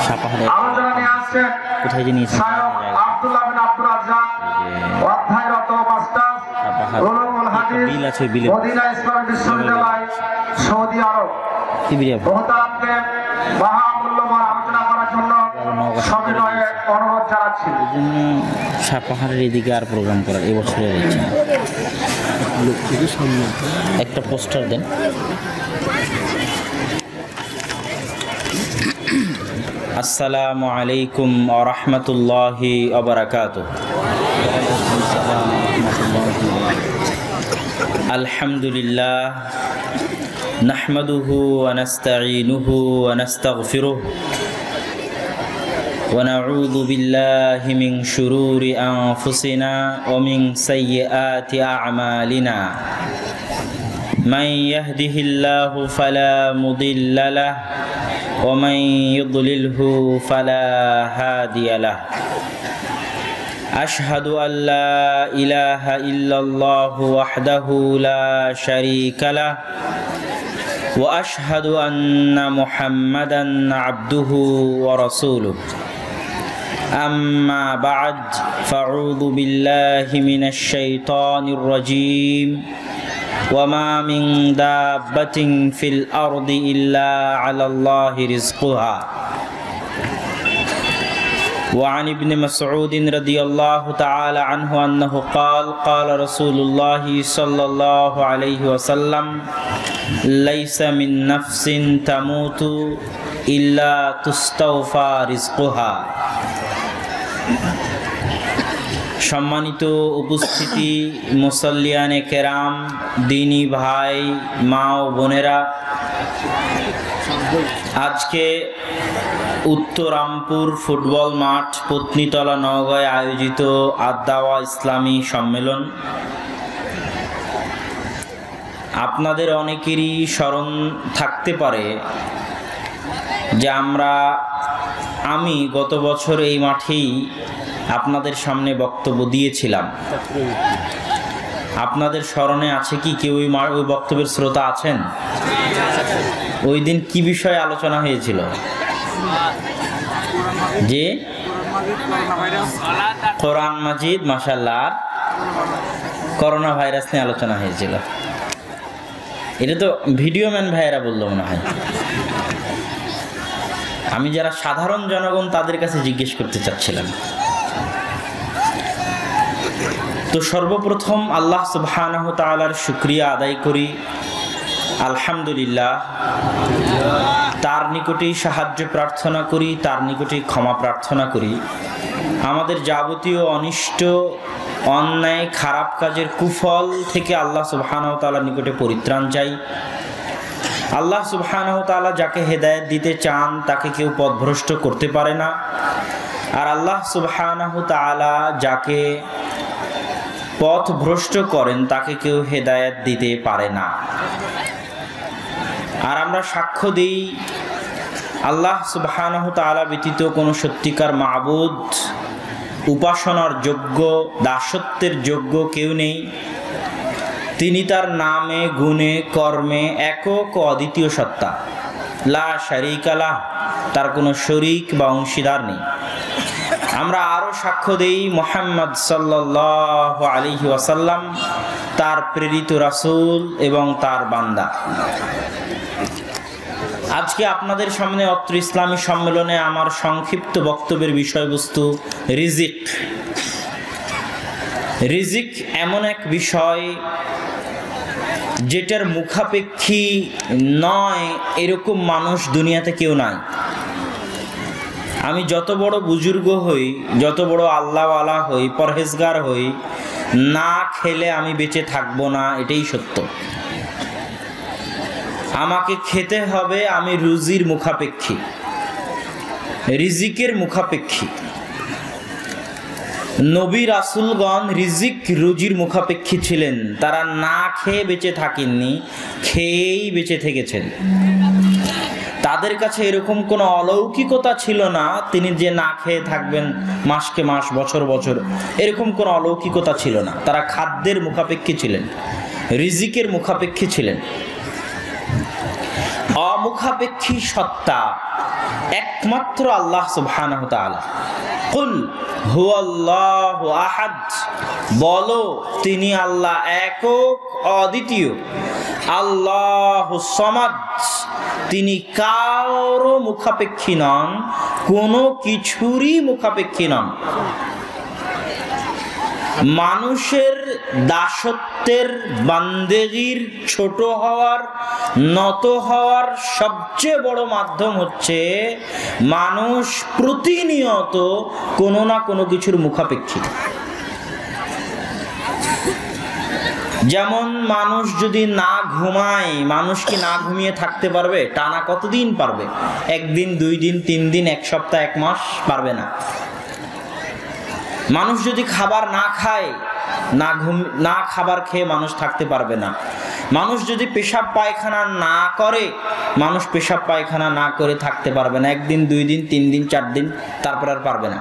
আলোচনা নিয়ে আসছেন শায়খ আব্দুল্লাহ বিন আব্দুর রাজ্জাক, অধ্যায়রত মাস্টার্স উলুমুল হাদিস মদিনা ইসলামী বিশ্ববিদ্যালয়, সৌদি আরব। মোহতারামকে মহামূল্যবান আলোচনা করার জন্য সবিনয়ে অনুরোধ জানাচ্ছি। সাপাহারের এদিকে আর প্রোগ্রাম করার এবছরের ইচ্ছা একটা পোস্টার দেন। আসসালামু আলাইকুম ওয়া রাহমাতুল্লাহি ওয়া বারাকাতুহু। আলহামদুলিল্লাহ নাহমাদুহু ওয়া নাস্তাঈনুহু ওয়া নাস্তাগফিরুহু ওয়া নাউযু বিল্লাহি মিন শুরুরি আনফুসিনা ওয়া মিন সাইয়্যাতি আ'মালিনা। মান ইয়াহদিহিল্লাহু ফালা মুদিল্লা লাহু ওয়া মান ইউদ্লিলহু ফালা হাদিয়া লাহু। আশহাদু আল্লা ইলাহা ইল্লাল্লাহু ওয়াহদাহু লা শারীকা লাহু ওয়া আশহাদু আন্না মুহাম্মাদান আবদুহু ওয়া রাসূলুহু। আম্মা বা'দ ফাআউযু বিল্লাহি মিনাশ শাইতানির রাজীম। ওয়া মা মিন দাব্বাতিন ফিল আরদি ইল্লা আলাল্লাহি রিজকুহা। وعن ابن مسعود رضي الله تعالى عنه أنه قال قال رسول الله صلى الله عليه وسلم ليس من نفس تموت إلا تستوفى رزقها। সম্মানিত উপস্থিতি, মুসল্লিয়ানে কেরাম, দিনী ভাই, মা ও বোনেরা, আজকে উত্তরামপুর ফুটবল মাঠ পত্নীতলা নওগাঁয় আয়োজিত আদ-দাওয়া ইসলামী সম্মেলন। আপনাদের অনেকেরই স্মরণ থাকতে পারে যে আমি গত বছর এই মাঠেই আপনাদের সামনে বক্তব্য দিয়েছিলাম। আপনাদের স্মরণে আছে কি? কেউ ওই বক্তব্যের শ্রোতা আছেন? ওই দিন কি বিষয়ে আলোচনা হয়েছিল? যে কোরআন মাজিদ, মাশাআল্লাহ, করোনা ভাইরাস নিয়ে আলোচনা হয়েছিল। এটা তো ভিডিও ম্যান ভাইয়েরা বললো মনে হয়। আমি যারা সাধারণ জনগণ তাদের কাছে জিজ্ঞেস করতে চাচ্ছিলাম। তো সর্বপ্রথম আল্লাহ সুবহানাহু ওয়া তাআলার শুকরিয়া আদায় করি, আলহামদুলিল্লাহ। তার নিকটেই সাহায্য প্রার্থনা করি, তার নিকটেই ক্ষমা প্রার্থনা করি। আমাদের যাবতীয় অনিষ্ট, অন্যায়, খারাপ কাজের কুফল থেকে আল্লাহ সুবহানাহু ওয়া তাআলার নিকটে পরিত্রাণ চাই। আল্লাহ সুবহানাহু ওয়া তাআলা যাকে হেদায়েত দিতে চান তাকে কেউ পথভ্রষ্ট করতে পারে না, আর আল্লাহ সুবহানাহু ওয়া তাআলা যাকে পথভ্রষ্ট করেন তাকে কেউ হেদায়েত দিতে পারে না। আর আমরা সাক্ষ্য দিই আল্লাহ সুবহানাহু ওয়া তাআলা ব্যতীত কোনো সত্যিকার মাবুদ, উপাসনার যোগ্য, দাসত্বের যোগ্য কেউ নেই। তিনি তার নামে, গুণে, কর্মে একক ও অদ্বিতীয় সত্তা, লা শারীকা লাহ, তার কোনো শরীক বা অংশীদার নেই। আমরা আরও সাক্ষ্য দেই মুহাম্মদ সাল্লাল্লাহু আলাইহি ওয়াসাল্লাম তার প্রেরিত রাসূল এবং তার বান্দা। আজকে আপনাদের সামনে অত্র ইসলামী সম্মেলনে আমার সংক্ষিপ্ত বক্তব্যের বিষয়বস্তু রিজিক। রিজিক এমন এক বিষয় যেটার মুখাপেক্ষী নয় এরকম মানুষ দুনিয়াতে কেউ নাই। আমি যত বড় বুজুর্গ হই, যত বড় আল্লাহওয়ালা হই, পরহেজগার হই, না খেলে আমি বেঁচে থাকবো না, এটাই সত্য। আমাকে খেতে হবে, আমি রুজির মুখাপেক্ষী, রিজিকের মুখাপেক্ষী। নবী রাসূলগণ রিজিক, রুজির মুখাপেক্ষী ছিলেন। তারা না খেয়ে বেঁচে থাকেননি, খেয়েই বেঁচে থেকেছেন। তাদের কাছে এরকম কোনো অলৌকিকতা ছিল না তিনি যে না খেয়ে থাকবেন মাসকে মাস, বছর বছর, এরকম কোনো অলৌকিকতা ছিল না। তারা খাদ্যের মুখাপেক্ষী ছিলেন, রিজিকের মুখাপেক্ষী ছিলেন। অমুখাপেক্ষী সত্তা একমাত্র আল্লাহ সুবহানাহু ওয়া তাআলা। কুল হুয়াল্লাহু আহাদ, বলো তিনি আল্লাহ একক অদ্বিতীয়। আল্লাহুস সামাদ, তিনি কারো মুখাপেক্ষী নন, কোনো কিছুরই মুখাপেক্ষী নন। মানুষের দাসত্বের, বান্দেগির, ছোট হওয়ার, নত হওয়ার সবচেয়ে বড় মাধ্যম হচ্ছে মানুষ প্রতিনিয়ত কোনো না কোনো কিছুর মুখাপেক্ষী। যেমন মানুষ যদি না ঘুমায়, মানুষ কি না ঘুমিয়ে থাকতে পারবে? টানা কতদিন পারবে? একদিন, 2 দিন, 3 দিন, 1 সপ্তাহ, 1 মাস? পারবে না। মানুষ যদি খাবার না খায়, না খাবার খেয়ে মানুষ থাকতে পারবে না। মানুষ যদি পেশাব পায়খানা না করে, মানুষ পেশাব পায়খানা না করে থাকতে পারবে না। 1 দিন, 2 দিন, 3 দিন, 4 দিন, তারপর আর পারবে না।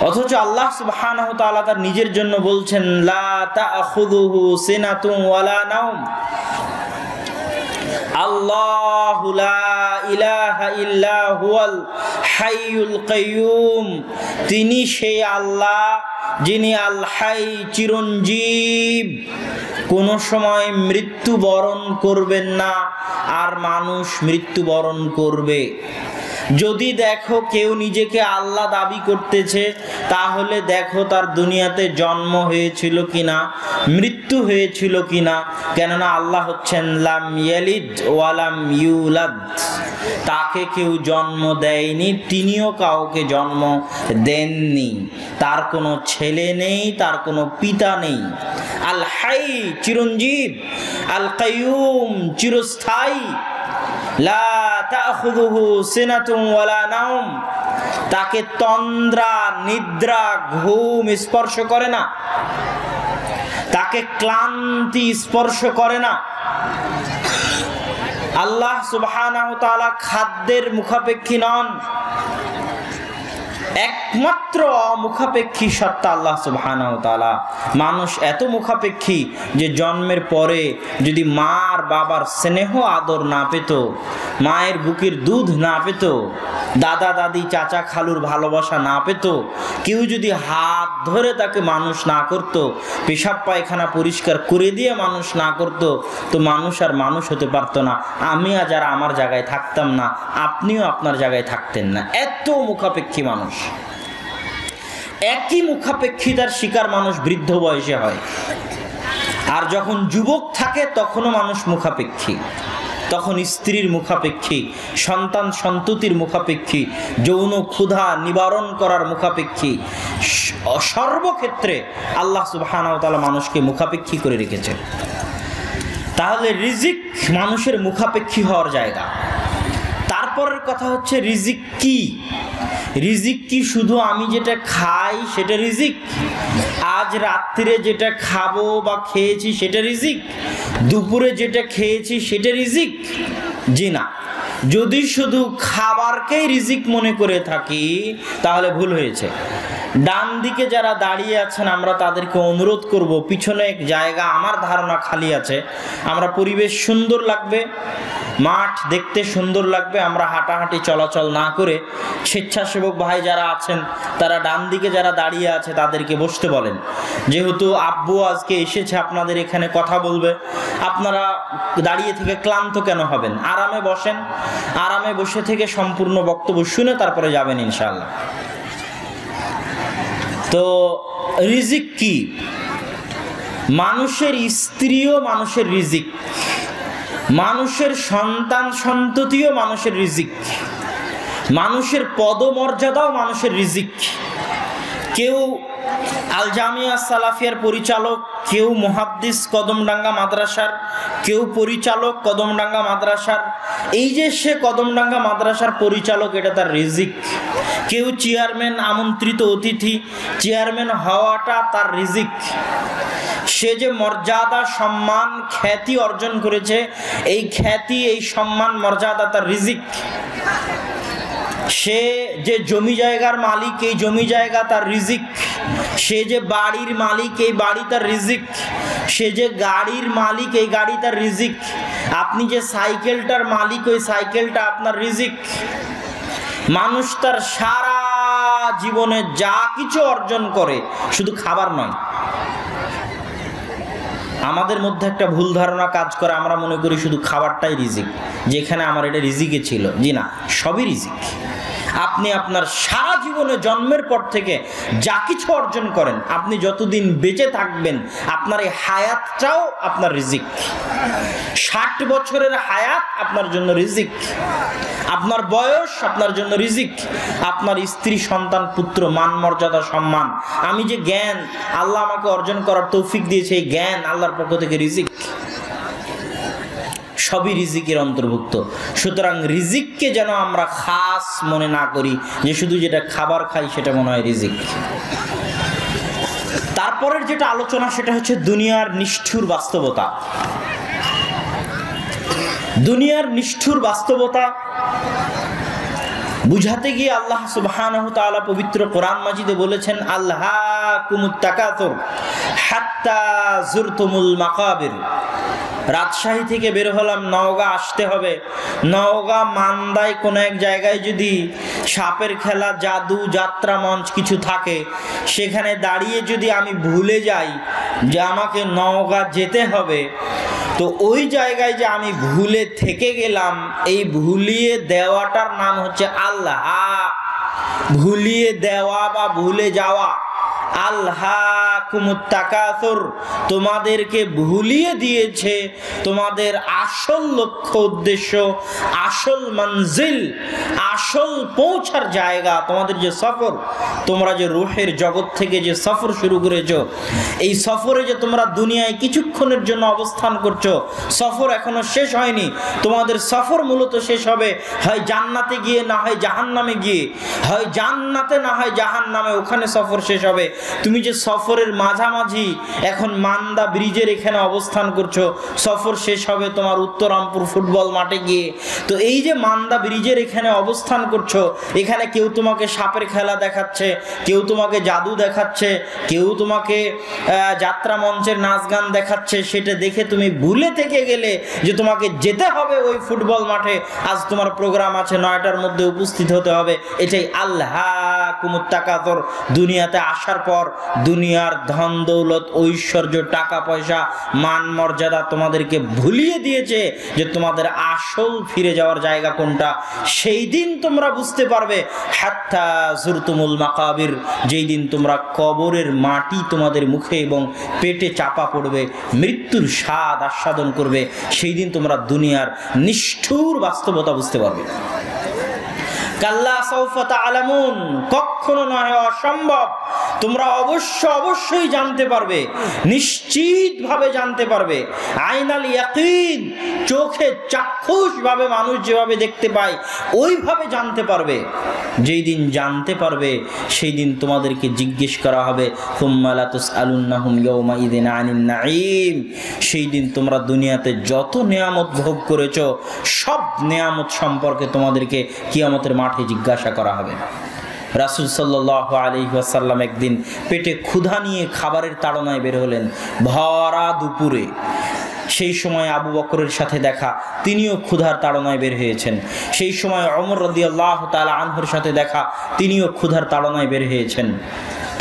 অথচ আল্লাহ সুবহানাহু ওয়া তাআলা তার নিজের জন্য বলছেন, লা তাখুযুহু সিনাতুন ওয়ালা নাওম, আল্লাহু লা ইলাহা ইল্লা হুয়াল হাইয়ুল কাইয়ুম, তিনি সেই আল্লাহ যিনি আল হাই, চিরঞ্জীব, কোনো সময় মৃত্যুবরণ করবেন না, আর মানুষ মৃত্যুবরণ করবে। যদি দেখো কেউ নিজেকে আল্লাহ দাবি করতেছে, তাহলে দেখো তার দুনিয়াতে জন্ম হয়েছিল কিনা, মৃত্যু হয়েছিল কিনা। কেননা আল্লাহ হচ্ছেন লাম ইয়ালিদ ওয়ালাম ইউলাদ, তাকে কেউ জন্ম দেয়নি, তিনিও কাউকে জন্ম দেননি। তার কোনো ছেলে নেই, তার কোনো পিতা নেই। আল হাই, চিরঞ্জীব, আল কাইয়ুম, চিরস্থায়ী, লা তাখুযুহু সিনাতুন ওয়ালা নাওম, তাকে তন্দ্রা, নিদ্রা, ঘুম স্পর্শ করে না, তাকে ক্লান্তি স্পর্শ করে না। আল্লাহ সুবহানাহু ওয়া তাআলা খাদ্যের মুখাপেক্ষী নন, একমাত্র মুখাপেক্ষী সত্তা আল্লাহ সুবহানাহু ওয়া তাআলা। মানুষ এত মুখাপেক্ষী যে জন্মের পরে যদি মা আর বাবার স্নেহ আদর না পেত, মায়ের বুকের দুধ না পেত, দাদা দাদি চাচা খালুর ভালোবাসা না পেত, কেউ যদি হাত ধরে তাকে মানুষ না করত, পেশাব পায়খানা পরিষ্কার করে দিয়ে মানুষ না করত, তো মানুষ আর মানুষ হতে পারত না। আমি আজ আর আমার জায়গায় থাকতাম না, আপনিও আপনার জায়গায় থাকতেন না। এত মুখাপেক্ষী মানুষ। একই মুখাপেক্ষিতার শিকার মানুষ বৃদ্ধ বয়সে হয়, আর যখন যুবক থাকে তখনও মানুষ মুখাপেক্ষী। তখন স্ত্রীর মুখাপেক্ষী, সন্তান সন্ততির মুখাপেক্ষী, যৌন ক্ষুধা নিবারণ করার মুখাপেক্ষী। সর্বক্ষেত্রে আল্লাহ সুবহানাহু ওয়া তাআলা মানুষকে মুখাপেক্ষী করে রেখেছে। তাহলে রিজিক মানুষের মুখাপেক্ষী হওয়ার জায়গা। তারপরের কথা হচ্ছে রিজিক কি? রিজিক কি শুধু আমি যেটা খাই সেটা রিজিক? আজ রাত্রিরে যেটা খাবো বা খেয়েছি সেটা রিজিক? দুপুরে যেটা খেয়েছি সেটা রিজিক? জি না। যদি শুধু খাবারকেই রিজিক মনে করে থাকি তাহলে ভুল হয়েছে। ডান দিকে যারা দাঁড়িয়ে আছেন আমরা তাদেরকে অনুরোধ করব, পিছনে এক জায়গা আমার ধারণা খালি আছে, আমরা পরিবেশ সুন্দর লাগবে, মাঠ দেখতে সুন্দর লাগবে, আমরা হাঁটাহাঁটি চলাচল না করে স্বেচ্ছাসেবক ভাই যারা আছেন তারা ডান দিকে যারা দাঁড়িয়ে আছে তাদেরকে বসতে বলেন। যেহেতু আব্বু আজকে এসেছে আপনাদের এখানে কথা বলবে, আপনারা দাঁড়িয়ে থেকে ক্লান্ত কেন হবেন? আরামে বসেন, আরামে বসে থেকে সম্পূর্ণ বক্তব্য শুনে তারপরে যাবেন ইনশাআল্লাহ। তো রিজিক কি? মানুষের স্ত্রীও মানুষের রিজিক, মানুষের সন্তান সন্ততিও মানুষের রিজিক, মানুষের পদমর্যাদাও মানুষের রিজিক। কেউ আল জামিয়া সালাফিয়ার পরিচালক, কেউ মুহাদ্দিস কদমডাঙ্গা মাদ্রাসার, কেউ পরিচালক কদমডাঙ্গা মাদ্রাসার। এই যে সে কদমডাঙ্গা মাদ্রাসার পরিচালক, এটা তার রিজিক। কেউ চেয়ারম্যান, আমন্ত্রিত অতিথি, চেয়ারম্যান হওয়াটা তার রিজিক। সে যে মর্যাদা, সম্মান, খ্যাতি অর্জন করেছে, এই খ্যাতি, এই সম্মান, মর্যাদা তার রিজিক। সে যে জমি জায়গার মালিক, এই জমি জায়গা তার রিজিক। সে যে বাড়ির মালিক, এই বাড়ি তার রিজিক। সে যে গাড়ির মালিক, এই গাড়ি তার রিজিক। আপনি যে সাইকেলটার মালিক, ওই সাইকেলটা আপনার রিজিক। মানুষ তার সারা জীবনে যা কিছু অর্জন করে শুধু খাবার নয়। আমাদের মধ্যে একটা ভুল ধারণা কাজ করে, আমরা মনে করি শুধু খাবারটাই রিজিক, যেখানে আমার এটা রিজিকে ছিল। জি না, সবই রিজিক। আপনি আপনার সারা জীবনে জন্মের পর থেকে যা কিছু অর্জন করেন, আপনি যতদিন বেঁচে থাকবেন, আপনার এই হায়াতটাও আপনার রিজিক। 60 বছরের হায়াত আপনার জন্য রিজিক, আপনার বয়স আপনার জন্য রিজিক, আপনার স্ত্রী, সন্তান, পুত্র, মান, মর্যাদা, সম্মান। আমি যে জ্ঞান আল্লাহ আমাকে অর্জন করার তৌফিক দিয়েছে, এই জ্ঞান আল্লাহর পক্ষ থেকে রিজিক, সবই রিজিকের অন্তর্ভুক্ত। সুতরাং রিজিককে যেন আমরা খাস মনে না করি যে শুধু যেটা খাবার খাই সেটা মনে হয় রিজিক। তারপরের যেটা আলোচনা সেটা হচ্ছে দুনিয়ার নিষ্ঠুর বাস্তবতা। দুনিয়ার নিষ্ঠুর বাস্তবতা বুঝাতে গিয়ে আল্লাহ সুবহানাহু তাআলা পবিত্র কোরআন মাজিদে বলেছেন, আল্লাহকুমুত তাকাতুর হাত্তা যুরতুমুল মাকাবির। রাজশাহী থেকে বের হলাম, নওগাঁ আসতে হবে। নওগাঁ মান্দায় কোনো এক জায়গায় যদি সাপের খেলা, জাদু, যাত্রা মঞ্চ কিছু থাকে, সেখানে দাঁড়িয়ে যদি আমি ভুলে যাই যে আমাকে নওগাঁ যেতে হবে, তো ওই জায়গায় যে আমি ভুলে থেকে গেলাম, এই ভুলিয়ে দেওয়াটার নাম হচ্ছে আল্লাহ। ভুলিয়ে দেওয়া বা ভুলে যাওয়া। আল্লাহকুমুত তাকাসুর, তোমাদেরকে ভুলিয়ে দিয়েছে তোমাদের আসল লক্ষ্য, উদ্দেশ্য, আসল মঞ্জিল, আসল পৌঁছার জায়গা, তোমাদের যে সফর, তোমরা যে রূহের জগৎ থেকে যে সফর শুরু করেছো, এই সফরে যে তোমরা দুনিয়ায় কিছুক্ষণের জন্য অবস্থান করছো, সফর এখনো শেষ হয়নি। তোমাদের সফর মূলত শেষ হবে হয় জান্নাতে গিয়ে, না হয় জাহান্নামে গিয়ে, হয় জান্নাতে না হয় জাহান্নামে, ওখানে সফর শেষ হবে। তুমি যে সফরের মাঝামাঝি এখন মান্দা ব্রিজের এখানে অবস্থান করছো, সফর শেষ হবে তোমার উত্তরামপুর ফুটবল মাঠে গিয়ে। তো এই যে মান্দা ব্রিজের এখানে অবস্থান করছো, এখানে কেউ তোমাকে সাপের খেলা দেখাচ্ছে, কেউ তোমাকে জাদু দেখাচ্ছে, কেউ তোমাকে যাত্রা মঞ্চের নাচ গান দেখাচ্ছে, সেটা দেখে তুমি ভুলে থেকে গেলে যে তোমাকে যেতে হবে ওই ফুটবল মাঠে, আজ তোমার প্রোগ্রাম আছে, 9টার মধ্যে উপস্থিত হতে হবে। এটাই আল্লাহকুমুত তাকাসুর। দুনিয়াতে আসার পর দুনিয়ার ধন দৌলত, ঐশ্বর্য, টাকা পয়সা, মান মর্যাদা তোমাদেরকে ভুলিয়ে দিয়েছে যে তোমাদের আসল ফিরে যাওয়ার জায়গা কোনটা। সেই দিন তোমরা বুঝতে পারবে, হাত্তা যুরতুমুল মাকাবির, যেই দিন তোমরা কবরের মাটি তোমাদের মুখে এবং পেটে চাপা পড়বে, মৃত্যুর স্বাদ আস্বাদন করবে, সেই দিন তোমরা দুনিয়ার নিষ্ঠুর বাস্তবতা বুঝতে পারবে। কাল্লা সাউফা তা'লামুন, কখনো নয়, অসম্ভব। তোমরা অবশ্যই জানতে পারবে, নিশ্চিতভাবে জানতে পারবে। আইনাল ইয়াকিন, চোখে চাক্ষুষ ভাবে মানুষ যেভাবে দেখতে পায় ওইভাবে জানতে পারবে। যেই দিন জানতে পারবে সেই দিন তোমাদেরকে জিজ্ঞেস করা হবে, সুম্মা লা তুসআলুন্নাহুম ইয়াওমাইযিন আনিন নাঈম। সেই দিন তোমরা দুনিয়াতে যত নেয়ামত ভোগ করেছো, সব নেয়ামত সম্পর্কে তোমাদেরকে কিয়ামতের মাঠে জিজ্ঞাসা করা হবে। রাসূল সাল্লাল্লাহু আলাইহি ওয়াসাল্লাম একদিন পেটে ক্ষুধা নিয়ে খাবারের তাড়নায় বের হলেন ভরা দুপুরে। সেই সময় আবু বকরের সাথে দেখা, তিনিও ক্ষুধার তাড়নায় বের হয়েছেন। সেই সময় ওমর রাদিয়াল্লাহু তাআলা আনহুর সাথে দেখা, তিনিও ক্ষুধার তাড়নায় বের হয়েছেন।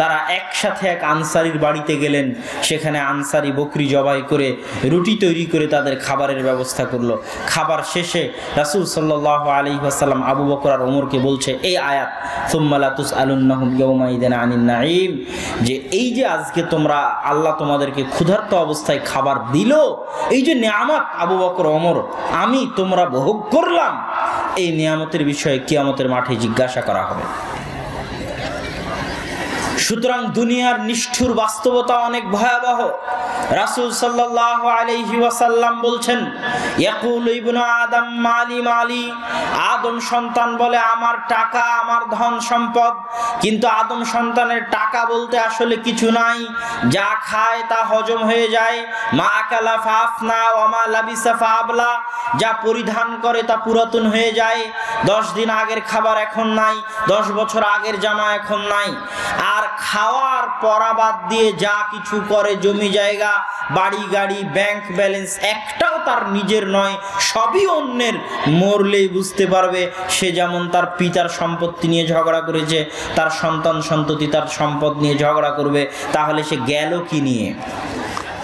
তারা একসাথে এক আনসারীর বাড়িতে গেলেন। সেখানে আনসারী বকরি জবাই করে রুটি তৈরি করে তাদের খাবারের ব্যবস্থা করলো। খাবার শেষে রাসূল সাল্লাল্লাহু আলাইহি ওয়াসাল্লাম আবু বকর আর ওমরকে বলছে এই আয়াত, সুম্মা লা তুসআলুন্নাহুম ইয়াওমাইযিন আনিন নাঈম, যে এই যে আজকে তোমরা, আল্লাহ তোমাদেরকে ক্ষুধার্ত অবস্থায় খাবার দিল, এই যে নিয়ামত আবু বকর ওমর আমি তোমরা ভোগ করলাম, এই নিয়ামতের বিষয়ে কিয়ামতের মাঠে জিজ্ঞাসা করা হবে। সুতরাং দুনিয়ার নিষ্ঠুর বাস্তবতা অনেক ভয়াবহ। রাসূল সাল্লাল্লাহু আলাইহি ওয়াসাল্লাম বলছেন, ইয়াকুলু ইবনু আদম মালি মালি, আদম সন্তান বলে আমার টাকা, আমার ধন সম্পদ। কিন্তু আদম সন্তানের টাকা বলতে আসলে কিছু নাই, যা খায় তা হজম হয়ে যায়। মা আকালা ফাফনা ওয়া মা লাবিসা ফাবলা, যা পরিধান করে তা পুরাতন হয়ে যায়। 10 দিন আগের খাবার এখন নাই, 10 বছর আগের জামা এখন নাই। আর খাওয়ার পরা বাদ দিয়ে যা কিছু করে, জমি জায়গা বাড়ি গাড়ি ব্যাংক ব্যালেন্স একটাও তার নিজের নয়, সবই অন্যের। মরলেই বুঝতে পারবে সে যেমন তার পিতার সম্পত্তি নিয়ে ঝগড়া করেছে, তার সন্তান সন্ততি তার সম্পদ নিয়ে ঝগড়া করবে। তাহলে সে গেল কি নিয়ে?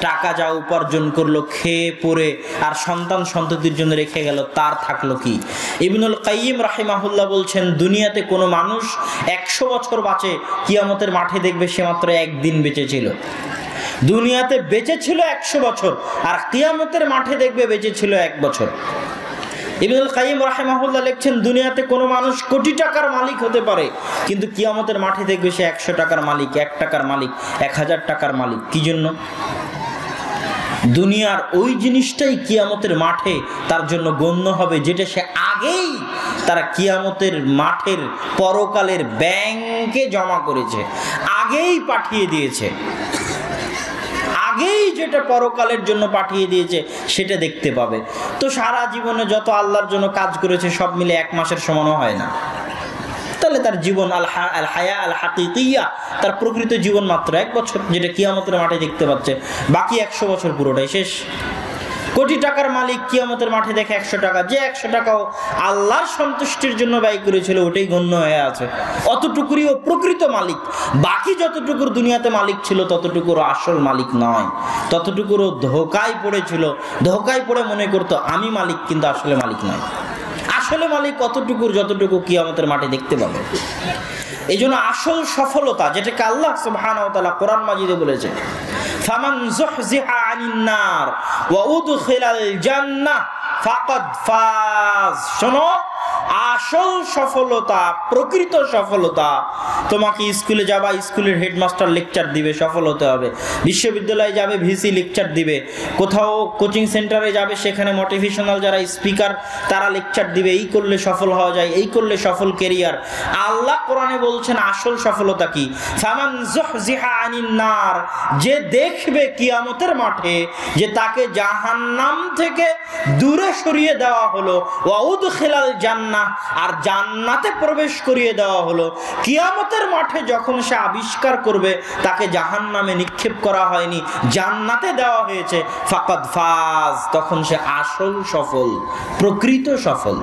টাকা যা উপার্জন করলো খেয়ে পরে আর সন্তান সন্ততির জন্য রেখে গেল, তার থাকলো কি? ইবনুল কাইয়িম রাহিমাহুল্লাহ বলছেন, দুনিয়াতে কোনো মানুষ 100 বছর বাঁচে, কিয়ামতের মাঠে দেখবে সে মাত্র একদিন বেঁচে ছিল। দুনিয়াতে বেঁচে ছিল 100 বছর, আর কিয়ামতের মাঠে দেখবে বেঁচে ছিল 1 বছর। ইবনুল কাইয়িম রাহিমাহুল্লাহ লিখছেন, দুনিয়াতে কোনো মানুষ কোটি টাকার মালিক হতে পারে, কিন্তু কিয়ামতের মাঠে দেখবে সে 100 টাকার মালিক, 1 টাকার মালিক, 1000 টাকার মালিক। কি জন্য? দুনিয়ার ওই জিনিসটাই কিয়ামতের মাঠে তার জন্য গণ্য হবে, যেটা সে আগেই তারা কিয়ামতের মাঠের পরকালের ব্যাংকে জমা করেছে, আগেই পাঠিয়ে দিয়েছে। আগেই যেটা পরকালের জন্য পাঠিয়ে দিয়েছে সেটা দেখতে পাবে। তো সারা জীবনে যত আল্লাহর জন্য কাজ করেছে সব মিলে 1 মাসের সমানও হয় না। তাহলে তার জীবন আল হায়া আল হাকিকিয়া, তার প্রকৃত জীবন মাত্র 1 বছর, যেটা কিয়ামতের মাঠে দেখতে পাচ্ছে। বাকি 100 বছর পুরোটাই শেষ। কোটি টাকার মালিক কিয়ামতের মাঠে দেখে 100 টাকা, যে 100 টাকাও আল্লাহর সন্তুষ্টির জন্য ব্যয় করেছিল ওটাই গণ্য হয়ে আছে, অতটুকুরই ও প্রকৃত মালিক। বাকি যতটুকুর দুনিয়াতে মালিক ছিল ততটুকুর আসল মালিক নয়, ততটুকুরও ধোকায় পড়েছিল। ধোকায় পড়ে মনে করতো আমি মালিক, কিন্তু আসলে মালিক নয়। আসলে মালিক কতটুকুর, যতটুকু কিয়ামতের মাঠে দেখতে পাবে। এই জন্য আসল সফলতা, যেটাকে আল্লাহ সুবহানাহু ওয়া তাআলা কোরআন মাজিদে বলেছে, ফামান যুহজিহা আনিন নার ওয়া উদখিলাল জান্নাহ ফাকাদ ফাজ। শোনো, আসল সফলতা, প্রকৃত সফলতা, তোমাকে স্কুলে যাবা, স্কুলের হেডমাস্টার লেকচার দিবে, সফল হতে হবে। বিশ্ববিদ্যালয়ে যাবে, ভিসি লেকচার দিবে। কোথাও কোচিং সেন্টারে যাবে, সেখানে মোটিভেশনাল যারা স্পিকার তারা লেকচার দিবে, এই করলে সফল হওয়া যায়, এই করলে সফল ক্যারিয়ার। আল্লাহ কোরআনে বলছেন আসল সফলতা কি? ফামান যুহজিহা আনিন নার, যে দেখবে কিয়ামতের মাঠে যে তাকে জাহান্নাম থেকে দূরে সরিয়ে দেওয়া হলো, ওয়া উদখিলাল জান্নাহ, আর জান্নাতে প্রবেশ করিয়ে দেওয়া হলো। কিয়ামতের মাঠে যখন সে আবিষ্কার করবে তাকে জাহান্নামে নিক্ষেপ করা হয়নি, জান্নাতে দেওয়া হয়েছে, ফাকাদ ফাজ, তখন সে আসল সফল, প্রকৃত সফল।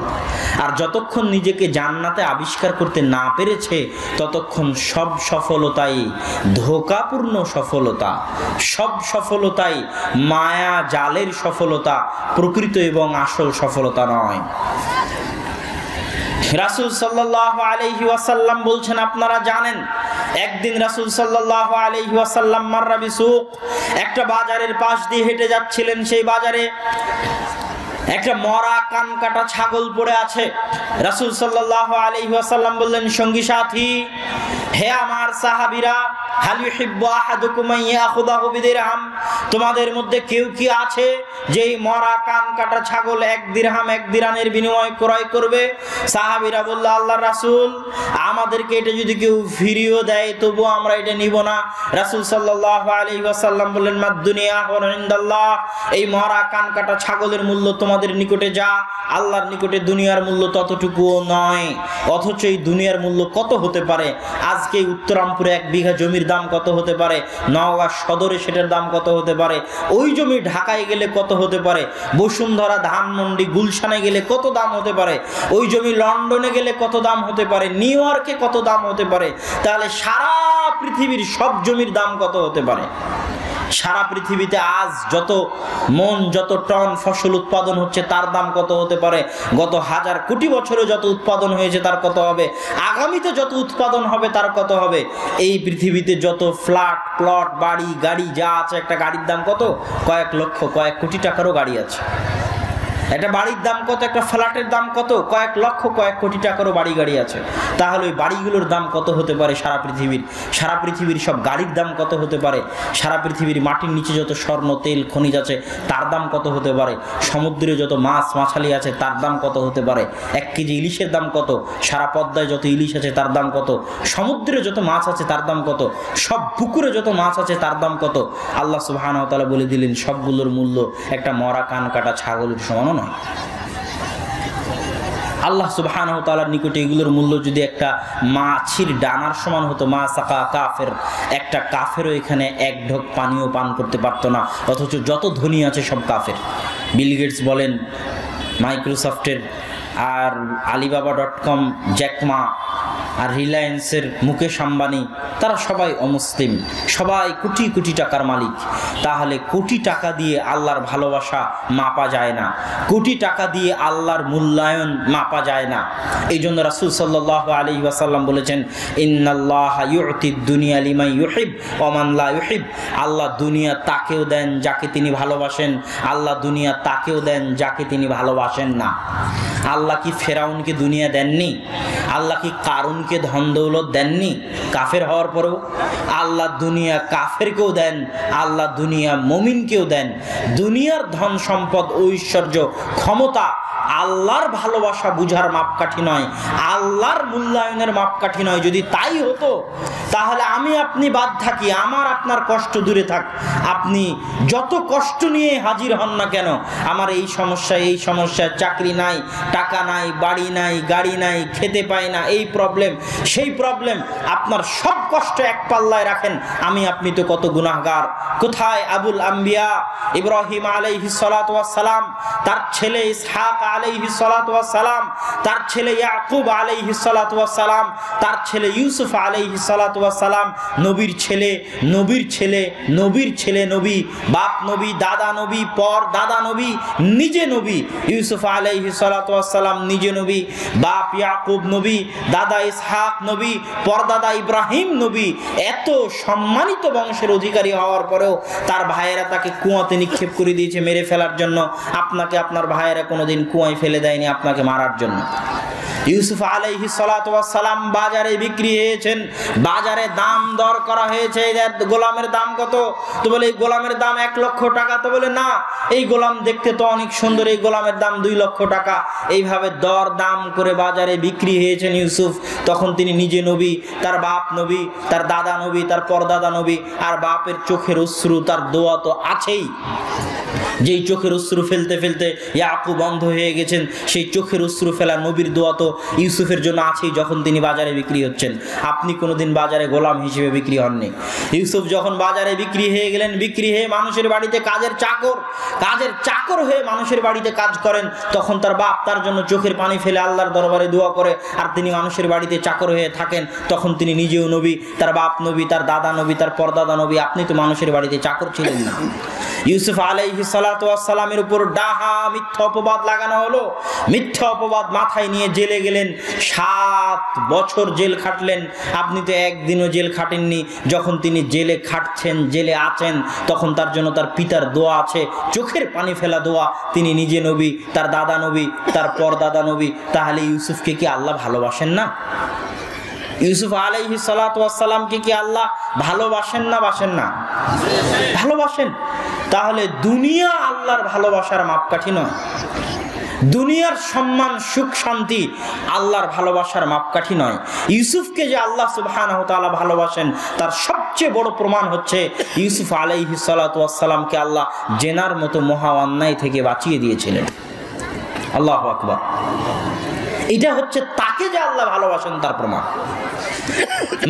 আর যতক্ষণ নিজেকে জান্নাতে আবিষ্কার করতে না পেরেছে ততক্ষণ সব সফলতাই ধোঁকাপূর্ণ সফলতা, সব সফলতাই মায়া জালের সফলতা, প্রকৃত এবং আসল সফলতা নয়। রাসূল সাল্লাল্লাহু আলাইহি ওয়াসাল্লাম বলছেন, আপনারা জানেন একদিন রাসূল সাল্লাল্লাহু আলাইহি ওয়াসাল্লাম মাররা বিসুক, একটা বাজারের পাশ দিয়ে হেঁটে যাচ্ছিলেন। সেই বাজারে একটা মরা কান কাটা ছাগল পড়ে আছে। রাসূল সাল্লাল্লাহু আলাইহি ওয়াসাল্লাম বললেন, সঙ্গী সাথী, হে আমার সাহাবীরা, হাল ইউহিব্বু আহাদুকুম আন ইয়াখুযাহু বিদিরহাম, তোমাদের মধ্যে কেউ কি আছে যে এই মরা কান কাটা ছাগল 1 দিরহাম 1 দিনারের বিনিময়ে ক্রয় করবে? সাহাবীরা বলল, আল্লাহর রাসূল, আমাদেরকে এটা যদি কেউ ফিরিয়েও দেয় তবু আমরা এটা নিব না। রাসূল সাল্লাল্লাহু আলাইহি ওয়াসাল্লাম বললেন, মাদ দুনিয়া ওয়া ইনদাল্লাহ, এই মরা কান কাটা ছাগলের মূল্য তোমাদের নিকটে যা, আল্লাহর নিকটে দুনিয়ার মূল্য ততটুকুও নয়। অথচ এই দুনিয়ার মূল্য কত হতে পারে? আজকে উত্তরামপুরে 1 বিঘা জমির দাম কত হতে পারে? নওগাঁ সদরে সেটার দাম কত হতে পারে? ওই জমি ঢাকায় গেলে কত হতে পারে? বসুন্ধরা, ধানমন্ডি, গুলশানে গেলে কত দাম হতে পারে? ওই জমি লন্ডনে গেলে কত দাম হতে পারে? নিউ ইয়র্কে কত দাম হতে পারে? তাহলে সারা পৃথিবীর সব জমির দাম কত হতে পারে? সারা পৃথিবীতে আজ যত মন, যত টন ফসল উৎপাদন হচ্ছে তার দাম কত হতে পারে? গত 1000 কোটি বছরে যত উৎপাদন হয়েছে তার কত হবে? আগামীতে যত উৎপাদন হবে তার কত হবে? এই পৃথিবীতে যত ফ্ল্যাট, প্লট, বাড়ি, গাড়ি যা আছে, একটা গাড়ির দাম কত? কয়েক লক্ষ, কয়েক কোটি টাকারও গাড়ি আছে। একটা বাড়ির দাম কত? একটা ফ্ল্যাটের দাম কত? কয়েক লক্ষ, কয়েক কোটি টাকারও বাড়ি গাড়ি আছে। তাহলে ওই বাড়িগুলোর দাম কত হতে পারে? সারা পৃথিবীর, সারা পৃথিবীর সব গাড়ির দাম কত হতে পারে? সারা পৃথিবীর মাটির নিচে যত স্বর্ণ, তেল, খনিজ আছে তার দাম কত হতে পারে? সমুদ্রে যত মাছ, মাছালি আছে তার দাম কত হতে পারে? 1 কেজি ইলিশের দাম কত? সারা পদ্মায় যত ইলিশ আছে তার দাম কত? সমুদ্রে যত মাছ আছে তার দাম কত? সব পুকুরে যত মাছ আছে তার দাম কত? আল্লাহ সুবহানাহু ওয়া তাআলা বলে দিলেন, সবগুলোর মূল্য একটা মরা কান কাটা ছাগলের সমান নয়। আল্লাহ সুবহানাহু ওয়া তাআলার নিকটে এগুলোর মূল্য যদি একটা মাছির ডানার সমান হতো, মা সাকা কাফের, একটা কাফেরও এখানে এক ঢোক পানিও পান করতে পারতো না। অথচ যত ধনী আছে সব কাফের। বিল গেটস বলেন, মাইক্রোসফটের আর আলিবাবা.com জ্যাকমা আর রিলায়েন্সের মুকেশ আম্বানি, তারা সবাই অমুসলিম, সবাই কোটি কোটি টাকার মালিক। তাহলে কোটি টাকা দিয়ে আল্লাহর ভালোবাসা মাপা যায় না, কোটি টাকা দিয়ে আল্লাহর মূল্যায়ন মাপা যায় না। এই জন্য রাসূল সাল্লাল্লাহু আলাইহি ওয়াসাল্লাম বলেছেন, ইন্নাল্লাহা ইউতিদ দুনিয়া লিমান ইউহিব ওয়া মান লা ইউহিব। আল্লাহ দুনিয়া তাকেও দেন যাকে তিনি ভালোবাসেন, আল্লাহ দুনিয়া তাকেও দেন যাকে তিনি ভালোবাসেন না। আল্লাহ কি ফেরাউনকে দুনিয়া দেননি? আল্লাহ কি কারুনকে ধন দৌলত দেননি কাফের হওয়ার পরেও? আল্লাহ দুনিয়া কাফেরকেও দেন, আল্লাহ দুনিয়া মুমিনকেও দেন। দুনিয়ার ধন সম্পদ, ঐশ্বর্য, ক্ষমতা আল্লাহর ভালোবাসা বুঝার মাপকাঠি নয়, আল্লাহর মূল্যায়নের মাপকাঠি নয়। যদি তাই হতো তাহলে আমি আপনি বাদ থাকি, আমার আপনার কষ্ট দূরে থাক, আপনি যত কষ্ট নিয়ে হাজির হন না কেন, আমার এই সমস্যা, এই সমস্যা, চাকরি নাই, টাকা নাই, বাড়ি নাই, গাড়ি নাই, খেতে পাই না, এই প্রবলেম, সেই প্রবলেম, আপনার সব কষ্ট এক পাল্লায় রাখেন, আমি আপনি তো কত গুনাহগার। কোথায় আবুল আম্বিয়া ইব্রাহিম আলাইহিস সালাতু ওয়াস সালাম, তার ছেলে ইসহাক আলাইহিস সালাতু ওয়াস সালাম, তার ছেলে ইয়াকুব আলাইহিস সালাতু ওয়াস সালাম, তার ছেলে ইউসুফ আলাইহিস সালাতু ওয়াস সালাম, নবীর ছেলে, নবীর ছেলে, নবীর ছেলে নবী, বাপ নবী, দাদা নবী, পর দাদা নবী, নিজে নবী। ইউসুফ আলাইহিস সালাতু ওয়াস সালাম নিজে নবী, বাপ ইয়াকুব নবী, দাদা ইসহাক নবী, পরদাদা ইব্রাহিম নবী। এত সম্মানিত বংশের অধিকারী হওয়ার পরেও তার ভাইয়েরা তাকে কুয়াতে নিক্ষেপ করে দিয়েছে মেরে ফেলার জন্য। আপনাকে আপনার ভাইয়েরা কোনোদিন কুয়ায় ফেলে দেয়নি আপনাকে মারার জন্য। ইউসুফ আলাইহিস সালাতু ওয়াস সালাম বাজারে বিক্রি হয়েছেন, বাজারে দাম দর করা হয়েছে, গোলামের দাম কত? তো বলে এই গোলামের দাম 1 লক্ষ টাকা। তো বলে না, এই গোলাম দেখতে তো অনেক সুন্দর, এই গোলামের দাম 2 লক্ষ টাকা। এইভাবে দর দাম করে বাজারে বিক্রি হয়েছেন ইউসুফ। তখন তিনি নিজে নবী, তার বাপ নবী, তার দাদা নবী, তার পরদাদা নবী, আর বাপের চোখের অশ্রু, তার দোয়া তো আছেই। যেই চোখের অশ্রু ফেলতে ফেলতে ইয়াকুব অন্ধ হয়ে গেছেন, সেই চোখের অশ্রু ফেলা নবীর দোয়া তো ইউসুফের জন্য আছেই যখন তিনি বাজারে বিক্রি হচ্ছেন। আপনি কোনোদিন বাজারে গোলাম হিসেবে বিক্রি হননি। ইউসুফ যখন বাজারে বিক্রি হয়ে গেলেন, বিক্রি হয়ে মানুষের বাড়িতে কাজের চাকর হয়ে মানুষের বাড়িতে কাজ করেন, তখন তার বাপ তার জন্য চোখের পানি ফেলে আল্লাহর দরবারে দোয়া করে, আর তিনি মানুষের বাড়িতে চাকর হয়ে থাকেন। তখন তিনি নিজেও নবী, তার বাপ নবী, তার দাদা নবী, তার পরদাদা নবী। আপনি তো মানুষের বাড়িতে চাকর ছিলেন না। ইউসুফ আলাইহিস সালাতু ওয়াস সালামের উপর ডাহা মিথ্যা অপবাদ লাগানো হলো। মিথ্যা অপবাদ মাথায় নিয়ে জেলে গেলেন, 7 বছর জেল খাটলেন। আপনি তো একদিনও জেল খাটেননি। যখন তিনি জেলে খাটছেন, জেলে আছেন, তখন তার জন্য তার পিতার দোয়া আছে, চোখের পানি ফেলা দোয়া। তিনি নিজে নবী, তার দাদা নবী, তার পরদাদা নবী। তাহলে ইউসুফকে কি আল্লাহ ভালোবাসেন না? ইউসুফ আলাইহিস সালাতু ওয়াস সালামকে কি আল্লাহ ভালোবাসেন না? বাসেন না? ভালোবাসেন। তাহলে দুনিয়া আল্লাহর ভালোবাসার মাপকাঠি নয়, দুনিয়ার সম্মান, সুখ, শান্তি আল্লাহর ভালোবাসার মাপকাঠি নয়। ইউসুফকে যে আল্লাহ সুবহানাহু ওয়া তাআলা ভালোবাসেন তার সবচেয়ে বড় প্রমাণ হচ্ছে ইউসুফ আলাইহিস সালাতু ওয়াস সালামকে আল্লাহ জেনার মতো মহা অন্যায় থেকে বাঁচিয়ে দিয়েছিলেন। আল্লাহু আকবার। এটা হচ্ছে তাকে যে আল্লাহ ভালোবাসেন তার প্রমাণ।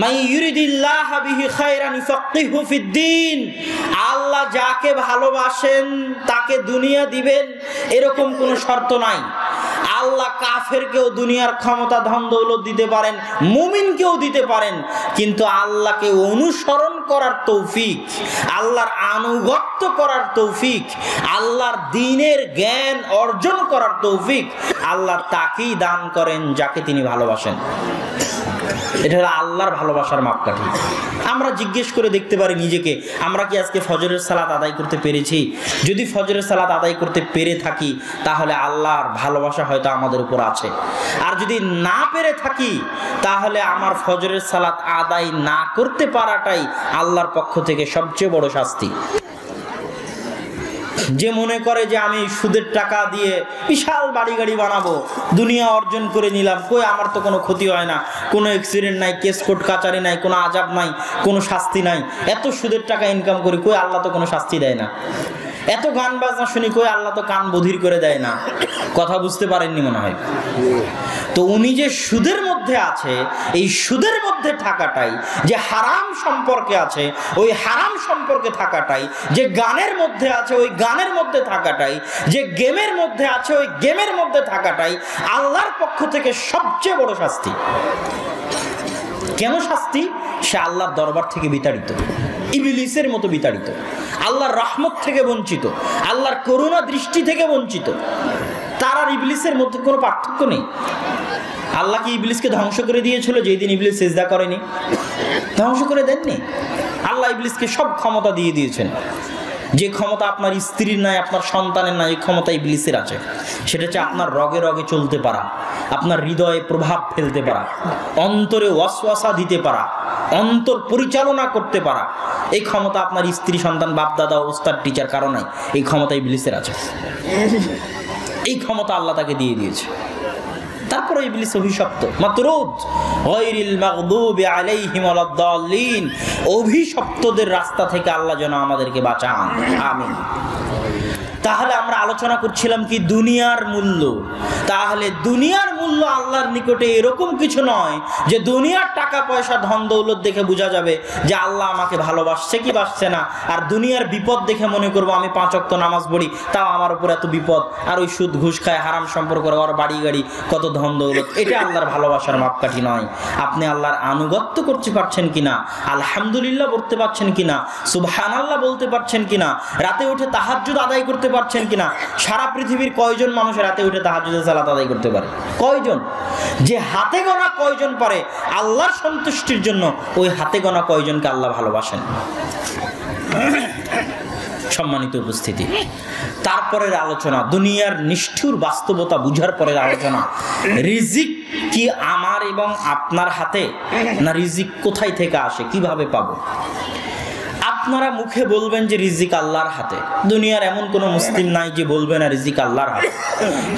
মাই ইউরিদিল্লাহু বিহি খায়রান ইফাক্কিহু ফিদ্দিন। আল্লাহ যাকে ভালোবাসেন তাকে দুনিয়া দিবেন এরকম কোনো শর্ত নাই। আল্লাহ কাফেরকেও দুনিয়ার ক্ষমতা, ধন দৌলত দিতে পারেন, মুমিনকেও দিতে পারেন, কিন্তু আল্লাহকে অনুসরণ করার তৌফিক, আল্লাহর আনুগত্য করার তৌফিক, আল্লাহর দ্বীনের জ্ঞান অর্জন করার তৌফিক আল্লাহ তাকেই দান করেন যাকে তিনি ভালোবাসেন। এটা হলো আল্লাহর ভালোবাসার মাপকাঠি। আমরা জিজ্ঞেস করে দেখতে পারি নিজেকে, আমরা কি আজকে ফজরের সালাত আদায় করতে পেরেছি? যদি ফজরের সালাত আদায় করতে পেরে থাকি তাহলে আল্লাহর ভালোবাসা হয়তো আমাদের উপর আছে। আর যদি না পেরে থাকি তাহলে আমার ফজরের সালাত আদায় না করতে পারাটাই আল্লাহর পক্ষ থেকে সবচেয়ে বড় শাস্তি। যে মনে করে যে আমি সুদের টাকা দিয়ে বিশাল বাড়ি গাড়ি বানাবো, দুনিয়া অর্জন করে নিলাম, কই আমার তো কোনো ক্ষতি হয় না, কোনো অ্যাক্সিডেন্ট নাই, কেস কোর্ট কাচারি নাই, কোনো আজাব নাই, কোনো শাস্তি নাই, এত সুদের টাকা ইনকাম করি, কই আল্লাহ তো কোনো শাস্তি দেয় না। এত গান বাজনা শুনি, কই আল্লাহ তো কান বধির করে দেয় না। কথা বুঝতে পারেননি মনে হয়। তো উনি যে সুদের মধ্যে আছে, এই সুদের মধ্যে থাকাটাই, যে হারাম সম্পর্কে আছে ওই হারাম সম্পর্কে থাকাটাই, যে গানের মধ্যে আছে ওই গানের মধ্যে থাকাটাই, যে গেমের মধ্যে আছে ওই গেমের মধ্যে থাকাটাই আল্লাহর পক্ষ থেকে সবচেয়ে বড় শাস্তি। কেন শাস্তি? সে আল্লাহর দরবার থেকে বিতাড়িত, ইবলিসের মতো বিতাড়িত, আল্লাহর রহমত থেকে বঞ্চিত, আল্লাহর করুণা দৃষ্টি থেকে বঞ্চিত। তার আর ইবলিসের মধ্যে কোনো পার্থক্য নেই। আল্লাহ কি ইবলিসকে ধ্বংস করে দিয়েছিল যেই দিন ইবলিস সিজদা করেনি? ধ্বংস করে দেননি। আল্লাহ ইবলিসকে সব ক্ষমতা দিয়ে দিয়েছেন। যে ক্ষমতা আপনার স্ত্রীর নাই, আপনার সন্তানের নাই, এই ক্ষমতা ইবলিসের আছে। সেটা হচ্ছে আপনার রগে রগে চলতে পারা, আপনার হৃদয়ে প্রভাব ফেলতে পারা, অন্তরে ওয়াসওয়াসা দিতে পারা, অন্তর পরিচালনা করতে পারা। এই ক্ষমতা আপনার স্ত্রী, সন্তান, বাপ দাদা, ওস্তাদ, টিচার কারো নাই। এই ক্ষমতা ইবলিসের আছে। এই ক্ষমতা আল্লাহ তাকে দিয়ে দিয়েছে। তারপরে ইবলিস অভিশপ্ত, মাতরুদ গায়রিল মাগদুবি আলাইহিম ওয়ালাদ-দাল্লিন। অভিশপ্তদের রাস্তা থেকে আল্লাহ যেন আমাদেরকে বাঁচান, আমিন। তাহলে আমরা আলোচনা করছিলাম কি দুনিয়ার মূল্য। তাহলে দুনিয়ার মূল্য আল্লাহর নিকটে এরকম কিছু নয় যে দুনিয়ার টাকা পয়সা ধন দৌলত দেখে বোঝা যাবে যে আল্লাহ আমাকে ভালোবাসছে কি বাসছে না। আর দুনিয়ার বিপদ দেখে মনে করবো আমি 5 ওয়াক্ত নামাজ পড়ি, তাও আমার উপর এত বিপদ, আর ওই সুদ ঘুষ খায়, হারাম সম্পর্ক করে, ওর বাড়ি গাড়ি, কত ধন দৌলত। এটা আল্লাহর ভালোবাসার মাপকাঠি নয়। আপনি আল্লাহর আনুগত্য করতে পারছেন কিনা, আলহামদুলিল্লাহ বলতে পারছেন কিনা, সুবহানাল্লাহ বলতে পারছেন কিনা, রাতে উঠে তাহাজ্জুদ আদায় করতে পারছেন কিনা। সারা পৃথিবীর কয়জন মানুষ রাতে উঠে তাহাজ্জুদের সালাত আদায় করতে পারে? কয়জন? যে হাতে গোনা কয়জন পারে আল্লাহর সন্তুষ্টির জন্য, ওই হাতে গোনা কয়জনকে আল্লাহ ভালোবাসেন? সম্মানিত উপস্থিতি, তারপরের আলোচনা দুনিয়ার নিষ্ঠুর বাস্তবতা বুঝার পরের আলোচনা। রিজিক কি আমার এবং আপনার হাতে, না রিজিক কোথায় থেকে আসে, কিভাবে পাবো? আপনারা মুখে বলবেন যে রিজিক আল্লাহর হাতে। দুনিয়ার এমন কোনো মুসলিম নাই যে বলবে না রিজিক আল্লাহর হাতে।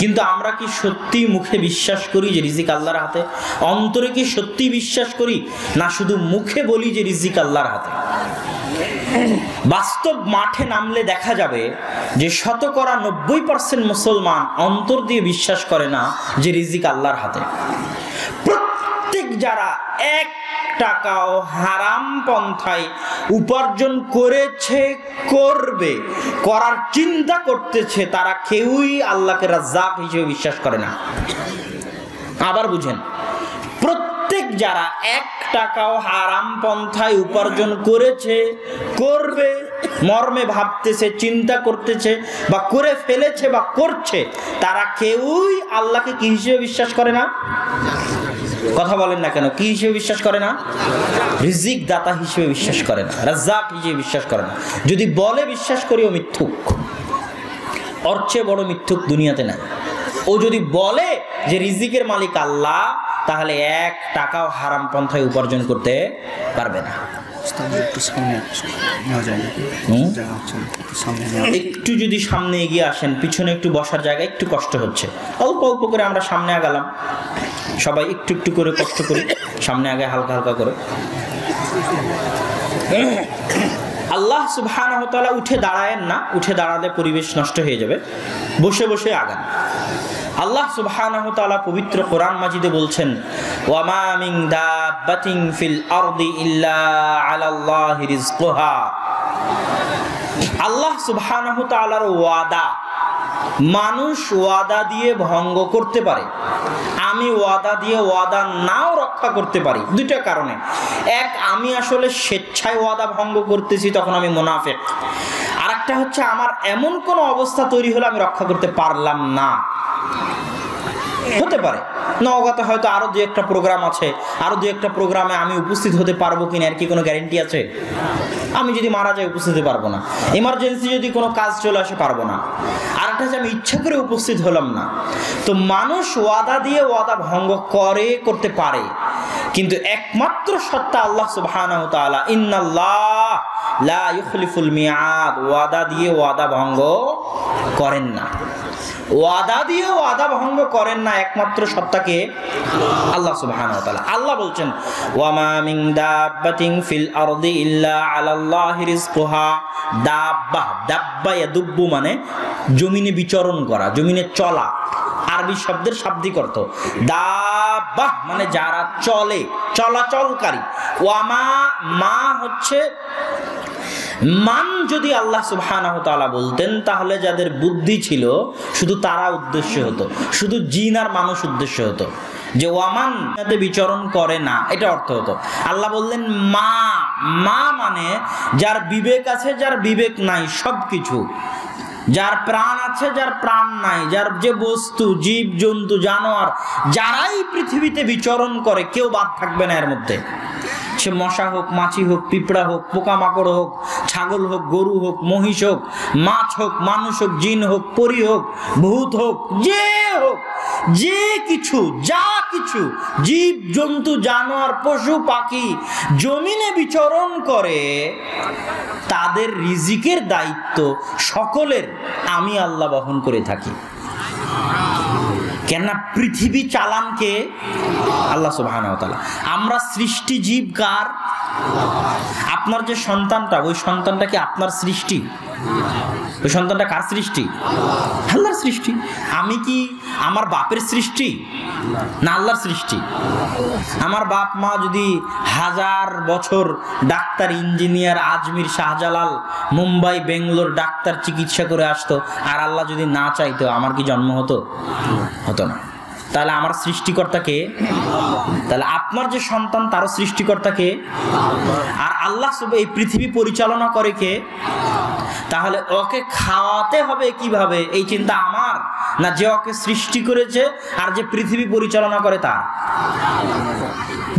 কিন্তু আমরা কি সত্যি মুখে বিশ্বাস করি যে রিজিক আল্লাহর হাতে? অন্তরে কি সত্যি বিশ্বাস করি, না শুধু মুখে বলি যে রিজিক আল্লাহর হাতে? বাস্তব মাঠে নামলে দেখা যাবে যে 90% মুসলমান অন্তর দিয়ে বিশ্বাস করে না যে রিজিক আল্লাহর হাতে। প্রত্যেক যারা এক টাকাও হারাম পন্থায় উপার্জন করেছে, করবে, করার চিন্তা করতেছে, তারা কেউই আল্লাহকে রাজ্জাক হিসেবে বিশ্বাস করে না। আবার বুঝেন, প্রত্যেক যারা 1 টাকাও হারাম পন্থায় উপার্জন করেছে, করবে, মর্মে ভাবতেছে, চিন্তা করতেছে, বা করে ফেলেছে বা করছে, তারা কেউই আল্লাহকে কি হিসেবে বিশ্বাস করে না? কথা বলেন না কেন? কি হিসেবে বিশ্বাস করে না? রিজিক দাতা হিসেবে বিশ্বাস করে না, রাজ্জাক হিসেবে বিশ্বাস করে না। যদি বলে বিশ্বাস করি, ও মিথ্যুক। ওর চেয়ে বড় মিথ্যুক দুনিয়াতে নাই। ও যদি বলে যে রিজিকের মালিক আল্লাহ, তাহলে 1 টাকাও হারাম পন্থায় উপার্জন করতে পারবে না। একটু যদি সামনে এগিয়ে আসেন, পিছনে একটু বসার জায়গা একটু কষ্ট হচ্ছে, অল্প অল্প করে আমরা সামনে আগালাম। সবাই একটু একটু করে কষ্ট করি, সামনে আগে হালকা হালকা করে। আল্লাহ সুবহানাহু ওয়া তাআলা উঠে দাঁড়ায়েন না, উঠে দাঁড়ালে পরিবেশ নষ্ট হয়ে যাবে। বসে বসে আগান। আল্লাহ সুবহানাহু ওয়া তাআলা পবিত্র কোরআন মাজিদে বলছেন, ওয়া মা মিন দাব্বাতিন ফিল আরদি ইল্লা আলাল্লাহি রিজকুহা। আল্লাহ সুবহানাহু ওয়া তাআলার ওয়াদা মানুষ ওয়াদা দিয়ে ভঙ্গ করতে পারে। আমি ওয়াদা দিয়ে ওয়াদা নাও রক্ষা করতে পারি, 2টা কারণে। এক, আমি আসলে স্বেচ্ছায় ওয়াদা ভঙ্গ করতেছি, তখন আমি মুনাফিক। আর একটা হচ্ছে আমার এমন কোনো অবস্থা তৈরি হলো আমি রক্ষা করতে পারলাম না। হতে পারে নওগাঁতে হয়তো আরো 2-1টা প্রোগ্রাম আছে, আরো 2-1টা প্রোগ্রামে আমি উপস্থিত হতে পারবো কিনা এর কি কোনো গ্যারেন্টি আছে? আমি যদি মারা যাই উপস্থিত হতে পারবো না, এমার্জেন্সি যদি কোনো কাজ চলে আসে পারবো না। আর একটা যে আমি ইচ্ছা করে উপস্থিত হলাম না। তো মানুষ ওয়াদা দিয়ে ওয়াদা ভঙ্গ করতে পারে, কিন্তু একমাত্র সত্তা আল্লাহ সুবহানাহু ওয়া তাআলা, ইন্নাল্লাহ লা ইউখলিফুল মিআদ, ওয়াদা দিয়ে ওয়াদা ভঙ্গ করেন না। ওয়াদা দিয়ে ওয়াদা ভঙ্গ করেন না একমাত্র সত্তাকে আল্লাহ সুবহানাহু ওয়া তাআলা। আল্লাহ বলছেন ওয়ামা মিন দাব্বাতিন ফিল আরদি ইল্লা আলাল্লাহি রিজকুহা। দাব্বা ইয়াদুব্বু মানে জমিনে বিচরণ করা, জমিনে চলা। আরবি শব্দের শাব্দিক অর্থ দাব্বা মানে যারা চলে, চলাচলকারী। ওয়ামা মা হচ্ছে মান। যদি আল্লাহ সুবহানাহু ওয়া তাআলা বলতেন তাহলে যাদের বুদ্ধি ছিল শুধু তারা উদ্দেশ্য হতো, শুধু জিন আর মানুষ উদ্দেশ্য হতো, যে ওয়ামান বিচরণ করে না, এটা অর্থ হতো। আল্লাহ বললেন মা। মা মানে যার বিবেক আছে, যার বিবেক নাই, সবকিছু, যার প্রাণ আছে, যার প্রাণ নাই, যার যে বস্তু, জীব জন্তু, জানোয়ার, যারাই পৃথিবীতে বিচরণ করে কেউ বাদ থাকবে না এর মধ্যে। সে মশা হোক, মাছি হোক, পিঁপড়া হোক, পোকামাকড় হোক, ছাগল হোক, গরু হোক, মহিষ হোক, মাছ হোক, মানুষ হোক, জিন হোক, পরি হোক, ভূত হোক, যে কিছু, যা কিছু জীব জন্তু, জানোয়ার, পশু পাখি জমিনে বিচরণ করে তাদের রিজিকের দায়িত্ব সকলের আমি আল্লাহ বহন করে থাকি। কেননা পৃথিবী চালানকে আল্লাহ সুবহানাহু ওয়া তাআলা। আমরা সৃষ্টি জীব কার? আপনার যে সন্তানটা, ওই সন্তানটা কি আপনার সৃষ্টি? ওই সন্তানটা কার সৃষ্টি? আল্লাহর সৃষ্টি। আমি কি আমার বাপের সৃষ্টি না আল্লাহর সৃষ্টি? আমার বাপ মা যদি 1000 বছর doctor, engineer, Ajmer, Shahjalal, Mumbai, Bangalore doctor চিকিৎসা করে আসতো, আর আল্লাহ যদি না চাইতো, আমার কি জন্ম হতো? হতো না। তাহলে আমার সৃষ্টিকর্তা কে? তাহলে আপনার যে সন্তান তারও সৃষ্টিকর্তা কে? আর আল্লাহ এই পৃথিবী পরিচালনা করে কে? তাহলে ওকে খাওয়াতে হবে কিভাবে, এই চিন্তা আমার না যে ওকে সৃষ্টি করেছে আর যে পৃথিবী পরিচালনা করে তার?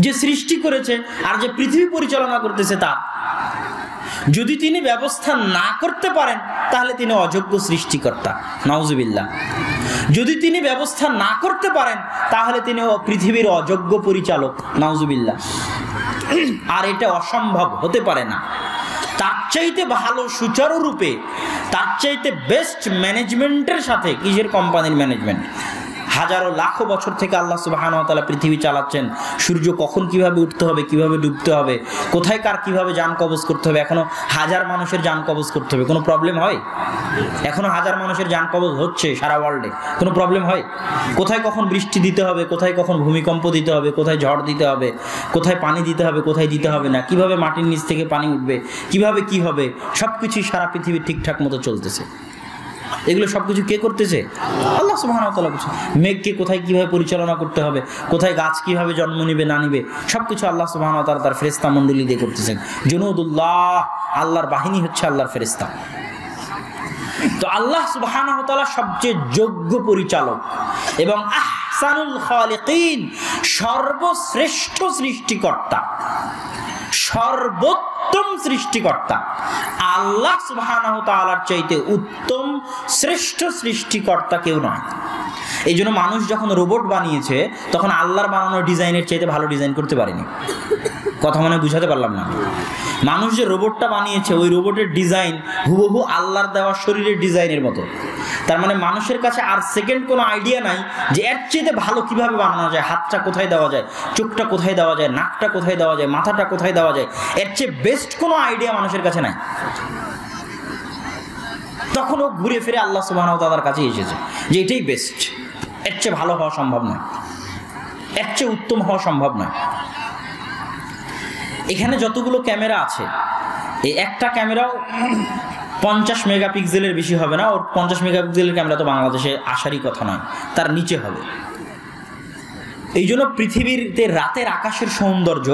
যে সৃষ্টি করেছে আর যে পৃথিবী পরিচালনা করতেছে তার। যদি তিনি ব্যবস্থা না করতে পারেন তাহলে তিনি অযোগ্য সৃষ্টিকর্তা, নাউজুবিল্লাহ। যদি তিনি ব্যবস্থা না করতে পারেন তাহলে তিনি পৃথিবীর অযোগ্য পরিচালক, নাউজুবিল্লাহ। আর এটা অসম্ভব, হতে পারে না। তার চাইতে ভালো সুচারুরূপে, তার চাইতে বেস্ট ম্যানেজমেন্টের সাথে, কিসের কোম্পানির ম্যানেজমেন্ট, হাজারো লাখো বছর থেকে আল্লাহ সুবহানাহু ওয়া তাআলা পৃথিবী চালাচ্ছেন। সূর্য কখন কিভাবে উঠতে হবে, কিভাবে ডুবতে হবে, কোথায় কার কিভাবে জান কবজ করতে হবে, এখনো 1000 মানুষের জান কবজ করতে হবে, কোনো প্রবলেম হয়? এখনো 1000 মানুষের জান কবজ হচ্ছে সারা ওয়ার্ল্ডে, কোনো প্রবলেম হয়? কোথায় কখন বৃষ্টি দিতে হবে, কোথায় কখন ভূমিকম্প দিতে হবে, কোথায় ঝড় দিতে হবে, কোথায় পানি দিতে হবে, কোথায় দিতে হবে না, কিভাবে মাটির নিচ থেকে পানি উঠবে, কিভাবে কি হবে, সবকিছুই সারা পৃথিবী ঠিকঠাক মতো চলতেছে। এগুলো সবকিছু কে করতেছে? আল্লাহ সুবহানাহু ওয়া তাআলা করছে। মেঘকে কোথায় কিভাবে পরিচালনা করতে হবে, কোথায় গাছ কিভাবে জন্ম নিবে না নিবে, সবকিছু আল্লাহ সুবহানাহু ওয়া তাআলা তার ফেরেশতা মণ্ডলী দিয়ে করতেছেন। জুনুদুল্লাহ, আল্লাহর বাহিনী হচ্ছে আল্লাহর ফেরেশতা। তো আল্লাহ সুবহানাহু ওয়া তাআলা সবচেয়ে যোগ্য পরিচালক এবং আহসানুল খালিকিন, সর্বশ্রেষ্ঠ সৃষ্টিকর্তা, সর্বোত্তম সৃষ্টিকর্তা। আল্লাহ সুবহানাহু ওয়া তাআলার চাইতে উত্তম শ্রেষ্ঠ সৃষ্টিকর্তা কেউ নয়। এই জন্য মানুষ যখন রোবট বানিয়েছে তখন আল্লাহর বানানো ডিজাইনের চাইতে ভালো ডিজাইন করতে পারেনি। কথা মনে বুঝাতে পারলাম না? মানুষ যে রোবটটা বানিয়েছে ওই রোবটের ডিজাইন হুবহু আল্লাহর দেওয়া শরীরের ডিজাইনের মতো। তার মানে মানুষের কাছে আর সেকেন্ড কোনো আইডিয়া নাই যে এর চাইতে ভালো কিভাবে বানানো যায়, হাতটা কোথায় দেওয়া যায়, চোখটা কোথায় দেওয়া যায়, নাকটা কোথায় দেওয়া যায়, মাথাটা কোথায় দেওয়া যায়, এর চেয়ে বেস্ট কোনো আইডিয়া মানুষের কাছে নাই। তখন ও ঘুরে ফিরে আল্লাহ সুবহানাহু ওয়া তাআলার কাছে এসেছে যে এটাই বেস্ট, এর চেয়ে ভালো হওয়া সম্ভব নয়, এর চেয়ে উত্তম হওয়া সম্ভব নয়। এখানে যতগুলো ক্যামেরা আছে এই একটা ক্যামেরাও 50 মেগাপিক্সেলের বেশি হবে না। ওর 50 মেগাপিক্সেলের ক্যামেরা তো বাংলাদেশে আসারই কথা নয়, তার নিচে হবে। এই জন্য পৃথিবীতে রাতের আকাশের সৌন্দর্য,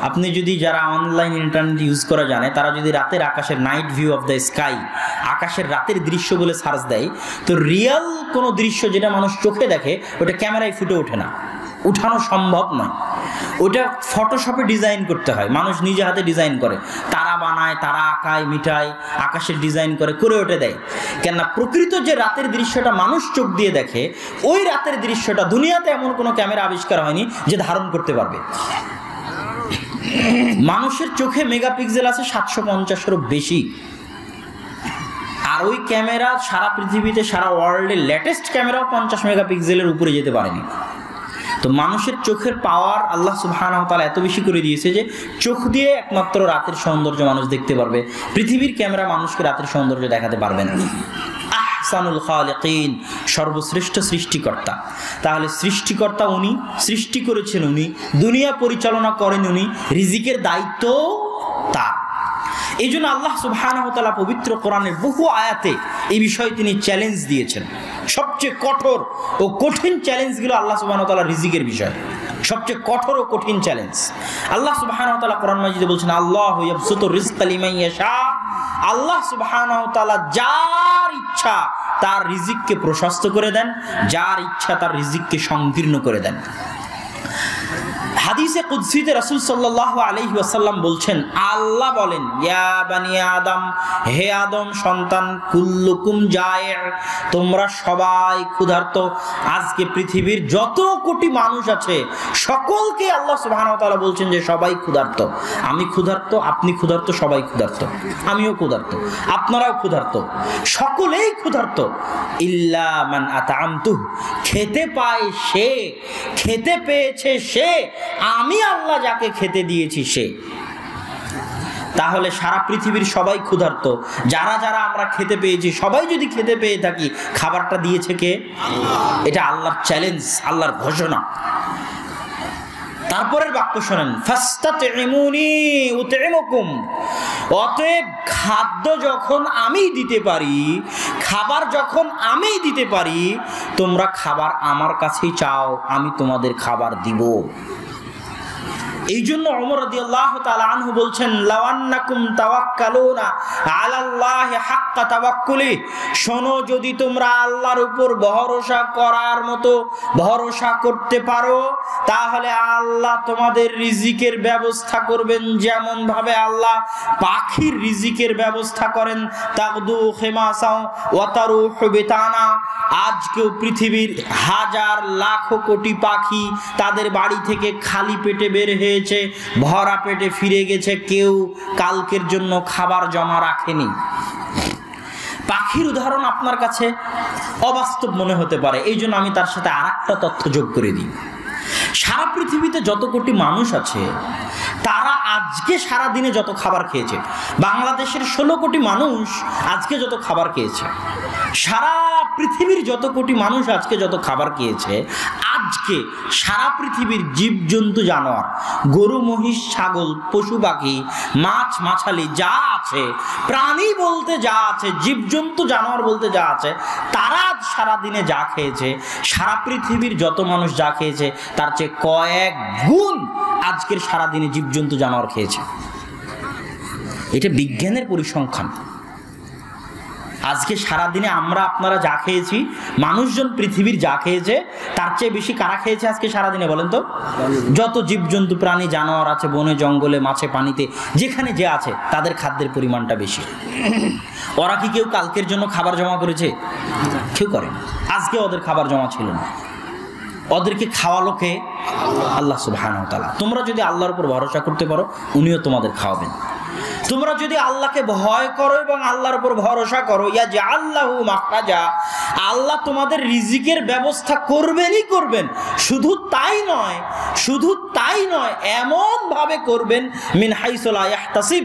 আপনি যদি যারা অনলাইন ইন্টারনেট ইউজ করা জানে তারা যদি রাতের আকাশের night view of the sky, আকাশের রাতের দৃশ্য বলে সার্চ দেয়, তো রিয়েল কোনো দৃশ্য যেটা মানুষ চোখে দেখে ওটা ক্যামেরায় ফুটে ওঠে না, উঠানো সম্ভব নয়। ওটা ফটোশপে ডিজাইন করতে হয়, মানুষ নিজে হাতে ডিজাইন করে, তারা বানায়, তারা আঁকায়, মিটায়, আকাশের ডিজাইন করে ওটা দেয়। কেননা প্রকৃত যে রাতের দৃশ্যটা মানুষ চোখ দিয়ে দেখে ওই রাতের দৃশ্যটা দুনিয়াতে এমন কোনো ক্যামেরা আবিষ্কার হয়নি যে ধারণ করতে পারবে। মানুষের চোখে মেগাপিক্সেল আছে 750-এরও বেশি, আর আর ওই ক্যামেরা সারা পৃথিবীতে, সারা ওয়ার্ল্ডের লেটেস্ট ক্যামেরাও 50 মেগাপিক্সেলের উপরে যেতে পারেনি। তো মানুষের চোখের পাওয়ার আল্লাহ সুবহানাহু ওয়া তাআলা এত বেশি করে দিয়েছে যে চোখ দিয়ে একমাত্র রাতের সৌন্দর্য মানুষ দেখতে পারবে, পৃথিবীর ক্যামেরা মানুষকে রাতের সৌন্দর্য দেখাতে পারবে না। আহসানুল খালিকিন, সর্বশ্রেষ্ঠ সৃষ্টিকর্তা। তাহলে সৃষ্টিকর্তা উনি, সৃষ্টি করেছেন উনি, দুনিয়া পরিচালনা করেন উনি, রিজিকের দায়িত্ব তার। এই জন্য আল্লাহ সুবহানাহু ওয়া তাআলা পবিত্র কোরআনের বহু আয়াতে এই বিষয়ে তিনি চ্যালেঞ্জ দিয়েছেন। সবচেয়ে কঠোর ও কঠিন চ্যালেঞ্জগুলো আল্লাহ সুবহানাহু ওয়া তাআলা রিজিকের বিষয়, সবচেয়ে কঠোর ও কঠিন চ্যালেঞ্জ। আল্লাহ সুবহানাহু ওয়া তাআলা কোরআন মাজিদে বলছেন, আল্লাহু ইয়াবসুতুর রিজকা লিমান ইয়াশা, আল্লাহ সুবহানাহু ওয়া তাআলা যার ইচ্ছা তার রিজিককে প্রশস্ত করে দেন, যার ইচ্ছা তার রিজিককে সংকীর্ণ করে দেন। হাদিসে কুদসিতে রাসূল সাল্লাল্লাহু আলাইহি ওয়াসাল্লাম বলছেন, আল্লাহ বলেন, ইয়া বানি আদম, হে আদম সন্তান, কুল্লুকুম জায়ে', তোমরা সবাই ক্ষুধার্ত। আজকে পৃথিবীর যত কোটি মানুষ আছে সকলকে আল্লাহ সুবহানাহু ওয়া তাআলা বলছেন যে সবাই ক্ষুধার্ত। আমি ক্ষুধার্ত, আপনি ক্ষুধার্ত, সবাই ক্ষুধার্ত, আমিও ক্ষুধার্ত, আপনারাও ক্ষুধার্ত, সকলেই ক্ষুধার্ত। ইল্লা মান আতআমতু, খেতে পায় সে, খেতে পেয়েছে সে, আমি আল্লাহ যাকে খেতে দিয়েছি সে। তাহলে সারা পৃথিবীর সবাই ক্ষুধার্ত, যারা যারা আমরা খেতে পেয়েছি সবাই যদি খেতে পেয়ে থাকি, খাবারটা দিয়েছে কে? এটা আল্লাহর চ্যালেঞ্জ, আল্লাহর ঘোষণা। তারপরের বাক্য শোনেন, ফাস্তাতিমুনি উতইমুকুম, অতএব খাদ্য যখন আমি দিতে পারি, খাবার যখন আমি দিতে পারি, তোমরা খাবার আমার কাছেই চাও, আমি তোমাদের খাবার দিব। এই জন্য ওমর রাদিয়াল্লাহু তাআলা আনহু বলছেন, লাওয়ান্নাকুম তাওয়াক্কালুনা আলাল্লাহি হাক্কা তাওয়াক্কুলি, শোনো যদি তোমরা আল্লাহর উপর ভরসা করার মতো ভরসা করতে পারো, তাহলে আল্লাহ তোমাদের রিজিকের ব্যবস্থা করবেন যেমন ভাবে আল্লাহ পাখির রিজিকের ব্যবস্থা করেন। তাকদু খিমাসাও ওয়া তারুহু বিতানা, আজকেও পৃথিবীর হাজার লাখ কোটি পাখি তাদের বাড়ি থেকে খালি পেটে বের হয়েছে, ভরা পেটে ফিরে গেছে, কেউ কালকের জন্য খাবার জমা রাখেনি। পাখির উদাহরণ আপনার কাছে অবাস্তব মনে হতে পারে, এই জন্য আমি তার সাথে আরেকটা তথ্য যোগ করে দিই। সারা পৃথিবীতে যত কোটি মানুষ আছে তারা আজকে সারা দিনে যত খাবার খেয়েছে, বাংলাদেশের 16 কোটি মানুষ আজকে যত খাবার খেয়েছে, সারা পৃথিবীর যত কোটি মানুষ আজকে যত খাবার খেয়েছে, আজকে সারা পৃথিবীর জীবজন্তু, জানোয়ার, গরু মহিষ ছাগল পশু পাখি মাছ মাছালি যা আছে, প্রাণী বলতে যা আছে, জীবজন্তু জানোয়ার বলতে যা আছে, তারা সারা দিনে যা খেয়েছে, সারা পৃথিবীর যত মানুষ যা খেয়েছে তার চেয়ে কয়েক গুণ আজকের সারাদিনে জীবজন্তু জানোয়ার খেয়েছে। এটা বিজ্ঞানের পরিসংখ্যান। আজকে সারাদিনে আমরা আপনারা যা খেয়েছি, মানুষজন পৃথিবীর যা খেয়েছে তার চেয়ে বেশি কারা খেয়েছে আজকে সারাদিনে বলেন তো? যত জীবজন্তু প্রাণী জানোয়ার আছে বনে জঙ্গলে মাছে পানিতে যেখানে যে আছে তাদের খাদ্যের পরিমাণটা বেশি। ওরা কি কেউ কালকের জন্য খাবার জমা করেছে? কেউ করে। আজকে ওদের খাবার জমা ছিল না, ওদেরকে খাওয়ালো কে? আল্লাহ সুবহানাহু ওয়া তাআলা। তোমরা যদি আল্লাহর উপর ভরসা করতে পারো, উনিও তোমাদের খাওয়াবেন। তোমরা যদি আল্লাহকে ভয় করো এবং আল্লাহর উপর ভরসা করো, ইয়াজআল্লাহু মাখরাজা, আল্লাহ তোমাদের রিজিকের ব্যবস্থা করবেনই করবেন। শুধু তাই নয়, এমন ভাবে করবেন, মিন হাইসু লা ইয়াহতাসিব,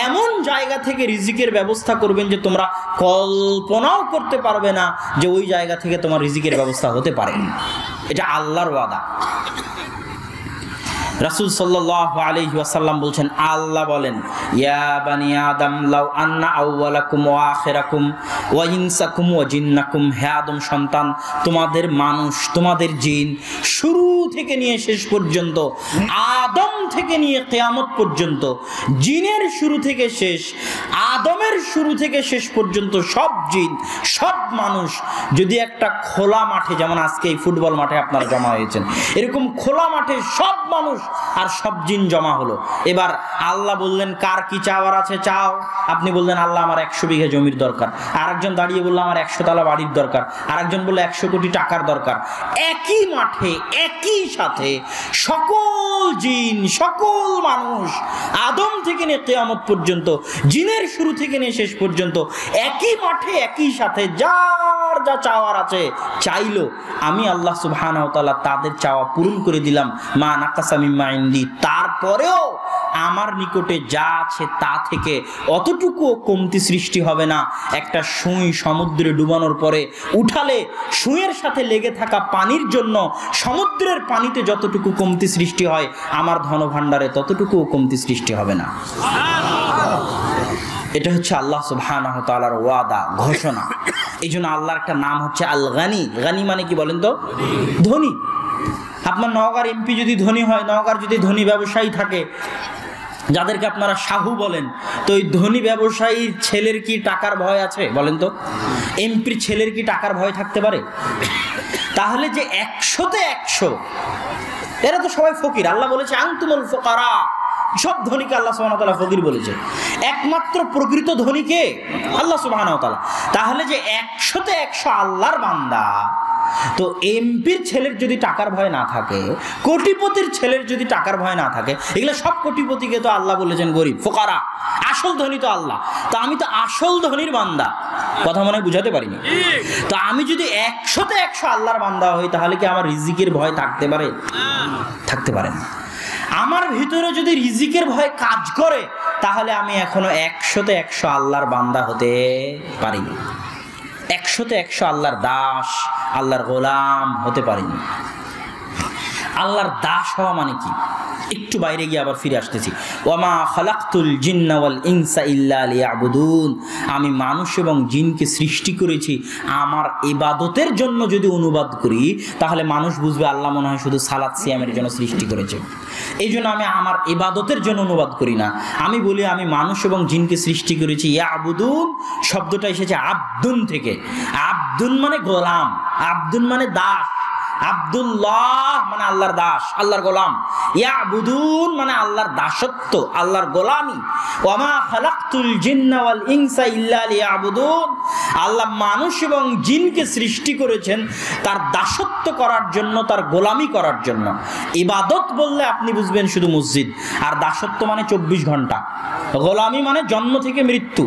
এমন জায়গা থেকে রিজিকের ব্যবস্থা করবেন যে তোমরা কল্পনাও করতে পারবে না যে ওই জায়গা থেকে তোমার রিজিকের ব্যবস্থা হতে পারে। এটা আল্লাহর ওয়াদা। রাসূল সাল্লাল্লাহু আলাইহি ওয়াসাল্লাম বলছেন, আল্লাহ বলেন, ইয়া বানি আদম লাউ আন্না আউওয়ালাকুম ওয়া আখিরাকুম ওয়া ইনসাকুম ওয়া জিন্নাকুম, হে আদম সন্তান, তোমাদের মানুষ, তোমাদের জিন, শুরু থেকে নিয়ে শেষ পর্যন্ত, আদম থেকে নিয়ে কিয়ামত পর্যন্ত, জিনের শুরু থেকে শেষ, আদমের শুরু থেকে শেষ পর্যন্ত সব জিন সব মানুষ যদি একটা খোলা মাঠে, যেমন আজকে এই ফুটবল মাঠে আপনারা জমা হয়েছেন, এরকম খোলা মাঠে সব মানুষ আর সব জিন জমা হলো। এবার আল্লাহ বললেন, কার কি চাওয়ার আছে চাও। আপনি বললেন, আল্লাহ আমার 100 বিঘা জমির দরকার। আর আরেকজন দাঁড়িয়ে বললো আমার 100 তলা বাড়ির দরকার, আরেকজন বললো 100 কোটি টাকার দরকার। একই মাঠে একই সাথে সকল জিন, সকল মানুষ, আদম থেকে নিয়ে কিয়ামত পর্যন্ত, জিনের শুরু থেকে নিয়ে শেষ পর্যন্ত একই মাঠে একই সাথে যার যা চাওয়ার আছে চাইলো, আমি আল্লাহ সুবহানাহু ওয়া তাআলা তাদের চাওয়া পূরণ করে দিলাম। মা নাকাসা মিম্মা ইনদি, তারপরেও আমার নিকটে যা আছে তা থেকে অতটুকু কমতি সৃষ্টি হবে না। একটা সুঁই সমুদ্রে ডুবানোর পরে উঠালে সুঁইয়ের সাথে লেগে থাকা পানির জন্য সমুদ্রের পানিতে যতটুকু কমতি সৃষ্টি হয়, আমার ধনভাণ্ডারে ততটুকু কমতি সৃষ্টি হবে না। এটা হচ্ছে আল্লাহ সুবহানাহু ওয়া তাআলার ওয়াদা, ঘোষণা। এই জন্য আল্লাহর একটা নাম হচ্ছে আল গানি। গানি মানে কি বলেন তো? ধনী। আপনার নওগাঁর এমপি যদি ধনী হয়, নওগাঁর যদি ধনী ব্যবসায়ী থাকে, যাদেরকে আপনারা শাহু বলেন, তো ওই ধনী ব্যবসায়ীর ছেলের কি টাকার ভয় আছে বলেন তো? এমপির ছেলের কি টাকার ভয় থাকতে পারে? তাহলে যে 100-তে 100, এরা তো সবাই ফকির। আল্লাহ বলেছে আনতুমুল ফুকারা, সব ধনীকে আল্লাহ সুবহানাহু ওয়া তাআলা ফকির বলেছে। একমাত্র প্রকৃত ধনীকে আল্লাহ সুবহানাহু ওয়া তাআলা। তাহলে যে 100-তে 100 আল্লাহর বান্দা, তো এমপির ছেলের যদি টাকার ভয় না থাকে, কোটিপতির ছেলের যদি টাকার ভয় না থাকে, এগুলো সব কোটিপতিকে তো আল্লাহ বলেছেন গরিব, ফোকারা। আসল ধনী তো আল্লাহ। তো আমি তো আসল ধনীর বান্দা, কথা মনে হয় বুঝাতে পারিনি। তো আমি যদি 100-তে 100 আল্লাহর বান্দা হই, তাহলে কি আমার রিজিকের ভয় থাকতে পারে? থাকতে পারে না। আমার ভিতরে যদি রিজিকের ভয় কাজ করে, তাহলে আমি এখনো 100-তে 100 আল্লাহর বান্দা হতে পারিনি। 100-তে 100 আল্লাহর দাস, আল্লাহর গোলাম হতে পারিনি। আল্লাহর দাস হওয়া মানে কি? একটু বাইরে গিয়ে আবার ফিরে আসতেছি। ওয়ামা খালাকতুল জিন্না ওয়াল ইনসা ইল্লা লিয়াবুদুন, আমি মানুষ এবং জিনকে সৃষ্টি করেছি আমার ইবাদতের জন্য। যদি অনুবাদ করি তাহলে মানুষ বুঝবে আল্লাহ মনে হয় শুধু সালাত সিয়ামের জন্য সৃষ্টি করেছে। এই জন্য আমি আমার ইবাদতের জন্য অনুবাদ করি না, আমি বলি আমি মানুষ এবং জিনকে সৃষ্টি করেছি। ইয়াবুদুন শব্দটা এসেছে আব্দুন থেকে। আব্দুন মানে গোলাম, আব্দুন মানে দাস, আব্দুল্লাহ মানে আল্লাহর দাস, আল্লাহর গোলাম। ইয়াবুদুন মানে আল্লাহর দাসত্ব, আল্লাহর গোলামি। ওয়ামা খালাকতুল জিন্না ওয়াল ইনসা ইল্লা লিয়াবুদুন, আল্লাহ মানুষ এবং জিনকে সৃষ্টি করেছেন তার দাসত্ব করার জন্য, তার গোলামি করার জন্য। ইবাদত বললে আপনি বুঝবেন শুধু মসজিদ, আর দাসত্ব মানে 24 ঘন্টা। গোলামি মানে জন্ম থেকে মৃত্যু,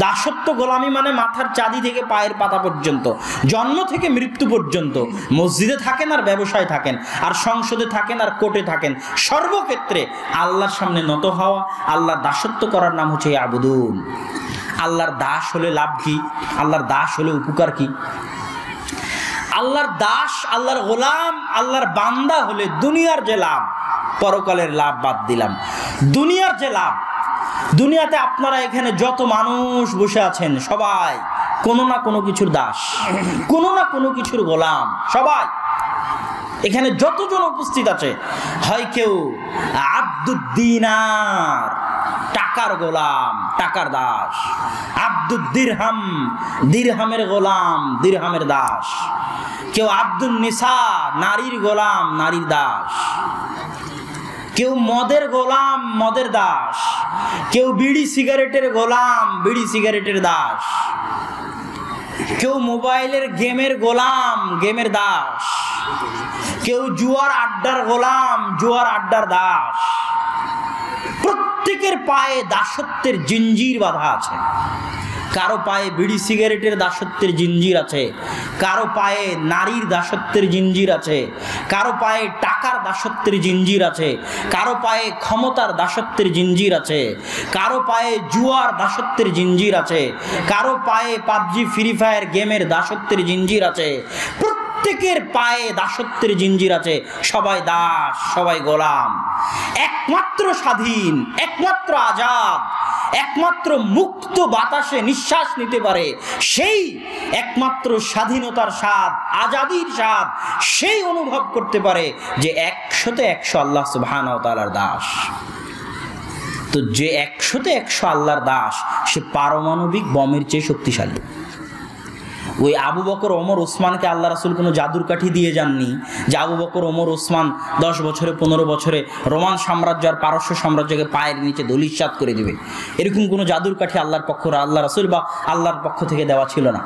দাসত্ব গোলামি মানে মাথার চাঁদি থেকে পায়ের পাতা পর্যন্ত, জন্ম থেকে মৃত্যু পর্যন্ত। মসজিদে থাকেন আর ব্যবসায় থাকেন, আর সংসদে থাকেন আর কোর্টে থাকেন, সর্বক্ষেত্রে আল্লাহর সামনে নত হওয়া, আল্লাহর দাসত্ব করার নাম হচ্ছে ইয়াবুদুন। আল্লাহর দাস হলে লাভ কি? আল্লাহর দাস হলে উপকার কি? আল্লাহর দাস, আল্লাহর গোলাম, আল্লাহর বান্দা হলে দুনিয়ার যে লাভ, পরকালের লাভ বাদ দিলাম, দুনিয়ার যে লাভ, দুনিয়াতে আপনারা এখানে যত মানুষ বসে আছেন সবাই কোনো না কোনো কিছুর দাস, কোনো না কোনো কিছুর গোলাম। সবাই এখানে যতজন উপস্থিত আছে, হয় কেউ আব্দুদ্দিনার, টাকার গোলাম, টাকার দাস, আব্দুদ্দিরহাম, দিরহামের গোলাম, দিরহামের দাস, কেউ আব্দুন নিসা, নারীর গোলাম, নারীর দাস, কেউ মদের গোলাম, মদের দাস, কেউ বিড়ি সিগারেটের গোলাম, বিড়ি সিগারেটের দাস, কেউ মোবাইলের গেমের গোলাম, গেমের দাস, কেউ জুয়ার আড্ডার গোলাম, জুয়ার আড্ডার দাস। প্রত্যেকের পায়ে দাসত্বের জিঞ্জির বাঁধা আছে। কারো পায়ে বিড়ি সিগারেটের দাসত্বের জিঞ্জির আছে, কারো পায়ে নারীর দাসত্বের জিঞ্জির আছে, কারো পায়ে টাকার দাসত্বের জিঞ্জির আছে, কারো পায়ে ক্ষমতার দাসত্বের জিঞ্জির আছে, কারো পায়ে জুয়ার দাসত্বের জিঞ্জির আছে, কারো পায়ে পাবজি ফ্রি ফায়ার গেমের দাসত্বের জিঞ্জির আছে। প্রত্যেকের পায়ে দাসত্বের জিঞ্জির আছে। সবাই দাস, সবাই গোলাম। একমাত্র স্বাধীন, একমাত্র আজাদ, একমাত্র মুক্ত বাতাসে নিঃশ্বাস নিতে পারে, সেই একমাত্র স্বাধীনতার স্বাদ, আজাদির স্বাদ সেই অনুভব করতে পারে যে 100-তে 100 আল্লাহ সুবহানাহু ওয়া তাআলার দাস। তো যে 100-তে 100 আল্লাহর দাস, সে পারমাণবিক বমের চেয়ে শক্তিশালী। ওই আবু বকর ওমর ওসমানকে আল্লাহ রাসূল কোনো জাদুর কাঠি দিয়ে যাননি যে আবু বকর ওমর ওসমান 10 বছরে 15 বছরে রোমান সাম্রাজ্য আর পারস্য সাম্রাজ্যকে পায়ের নিচে ধূলিসাৎ করে দিবে। এরকম কোনো জাদুর কাঠি আল্লাহর পক্ষ আল্লাহ রাসূল বা আল্লাহর পক্ষ থেকে দেওয়া ছিল না,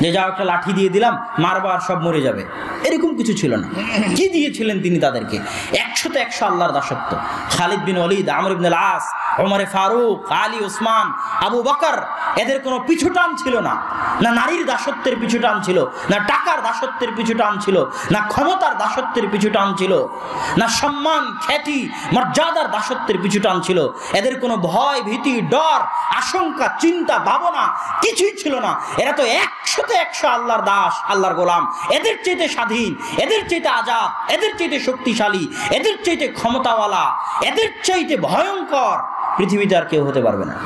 যে যা একটা লাঠি দিয়ে দিলাম মারবা আর সব মরে যাবে, এরকম কিছু ছিল না। কি দিয়েছিলেন তিনি তাদেরকে? 100তে 100 আল্লাহর দাসত্ব। খালিদ বিন ওয়ালিদ, আমর ইবনে আল আস, ওমরে ফারুক, আলী, ওসমান, আবু বকর, এদের কোনো পিছু টান ছিল না। না নারীর দাসত্বের পিছু টান ছিল, না টাকার দাসত্বের পিছু টান ছিল, না ক্ষমতার দাসত্বের পিছু টান ছিল, না সম্মান, খ্যাতি, মর্যাদার দাসত্বের পিছু টান ছিল। এদের কোনো ভয়, ভীতি, ডর, আশঙ্কা, চিন্তা, ভাবনা কিছুই ছিল না। এরা তো 100তে 100 আল্লাহর দাস, আল্লাহর গোলাম। এদের চাইতে স্বাধীন, এদের চাইতে আজাদ, এদের চাইতে শক্তিশালী, এদের চাইতে ক্ষমতাওয়ালা, এদের চাইতে ভয়ঙ্কর পৃথিবীতে আর কেউ হতে পারবে না।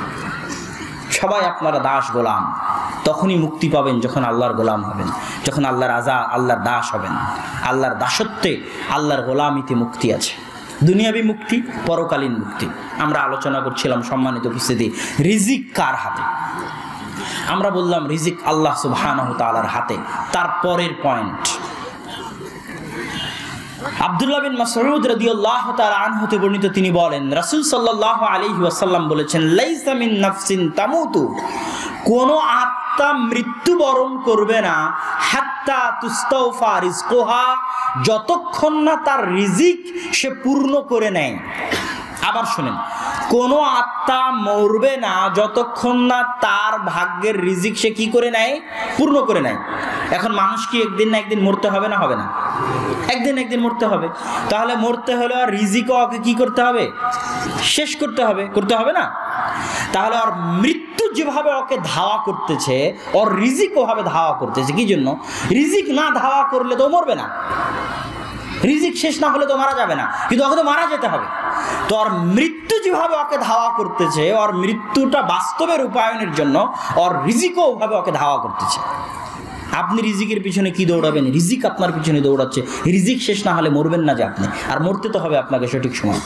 সবাই আপনারা দাস, গোলাম। তখনই মুক্তি পাবেন যখন আল্লাহর গোলাম হবেন, যখন আল্লাহর আল্লাহর দাস হবেন। আল্লাহর দাসত্বে, আল্লাহর গোলামিতে মুক্তি আছে। দুনিয়াবী মুক্তি, পরকালীন মুক্তি। আমরা আলোচনা করছিলাম সম্মানিত উপস্থিতি, রিজিক কার হাতে? আমরা বললাম রিজিক আল্লাহ সুবহানাহু ওয়া তাআলার হাতে। তারপরের পয়েন্ট, আব্দুল্লাহ বিন মাসউদ রাদিয়াল্লাহু তাআলা আনহু হতে বর্ণিত, তিনি বলেন রাসূল সাল্লাল্লাহু আলাইহি ওয়াসাল্লাম বলেছেন, লাইসা মিন নাফসিন তামুতু, কোন আত্মা মৃত্যুবরণ করবে না, হাত্তা তুস্তাওফা রিজকুহা, যতক্ষণ না তার রিজিক সে পূর্ণ করে নেয়। আবার শুনেন, কোন আত্মা মরবে না যতক্ষণ না তার ভাগ্যের রিজিক সে কি করে নেয়? পূর্ণ করে নেয়। এখন মানুষ কি একদিন না একদিন মরতে হবে না? হবে না? একদিন একদিন মরতে হবে। তাহলে মরতে হলে আর রিজিকও ওকে কি করতে হবে? শেষ করতে হবে। করতে হবে না? তাহলে আর মৃত্যু যেভাবে ওকে ধাওয়া করতেছে, ওর রিজিক ওভাবে ধাওয়া করতেছে। কি জন্য? রিজিক না ধাওয়া করলে তো মরবে না, রিজিক শেষ না হলে তো মারা যাবে না, কিন্তু ওকে তো মারা যেতে হবে। তো ওর মৃত্যু যেভাবে ওকে ধাওয়া করতেছে, ওর মৃত্যুটা বাস্তবে রূপায়ণের জন্য ওর রিজিকও ওভাবে ওকে ধাওয়া করতেছে। আপনি রিজিকের পিছনে কি দৌড়াবেন? রিজিক আপনার পিছনে দৌড়াচ্ছে। রিজিক শেষ না হলে মরবেন না যে আপনি, আর মরতে তো হবে আপনাকে সঠিক সময়।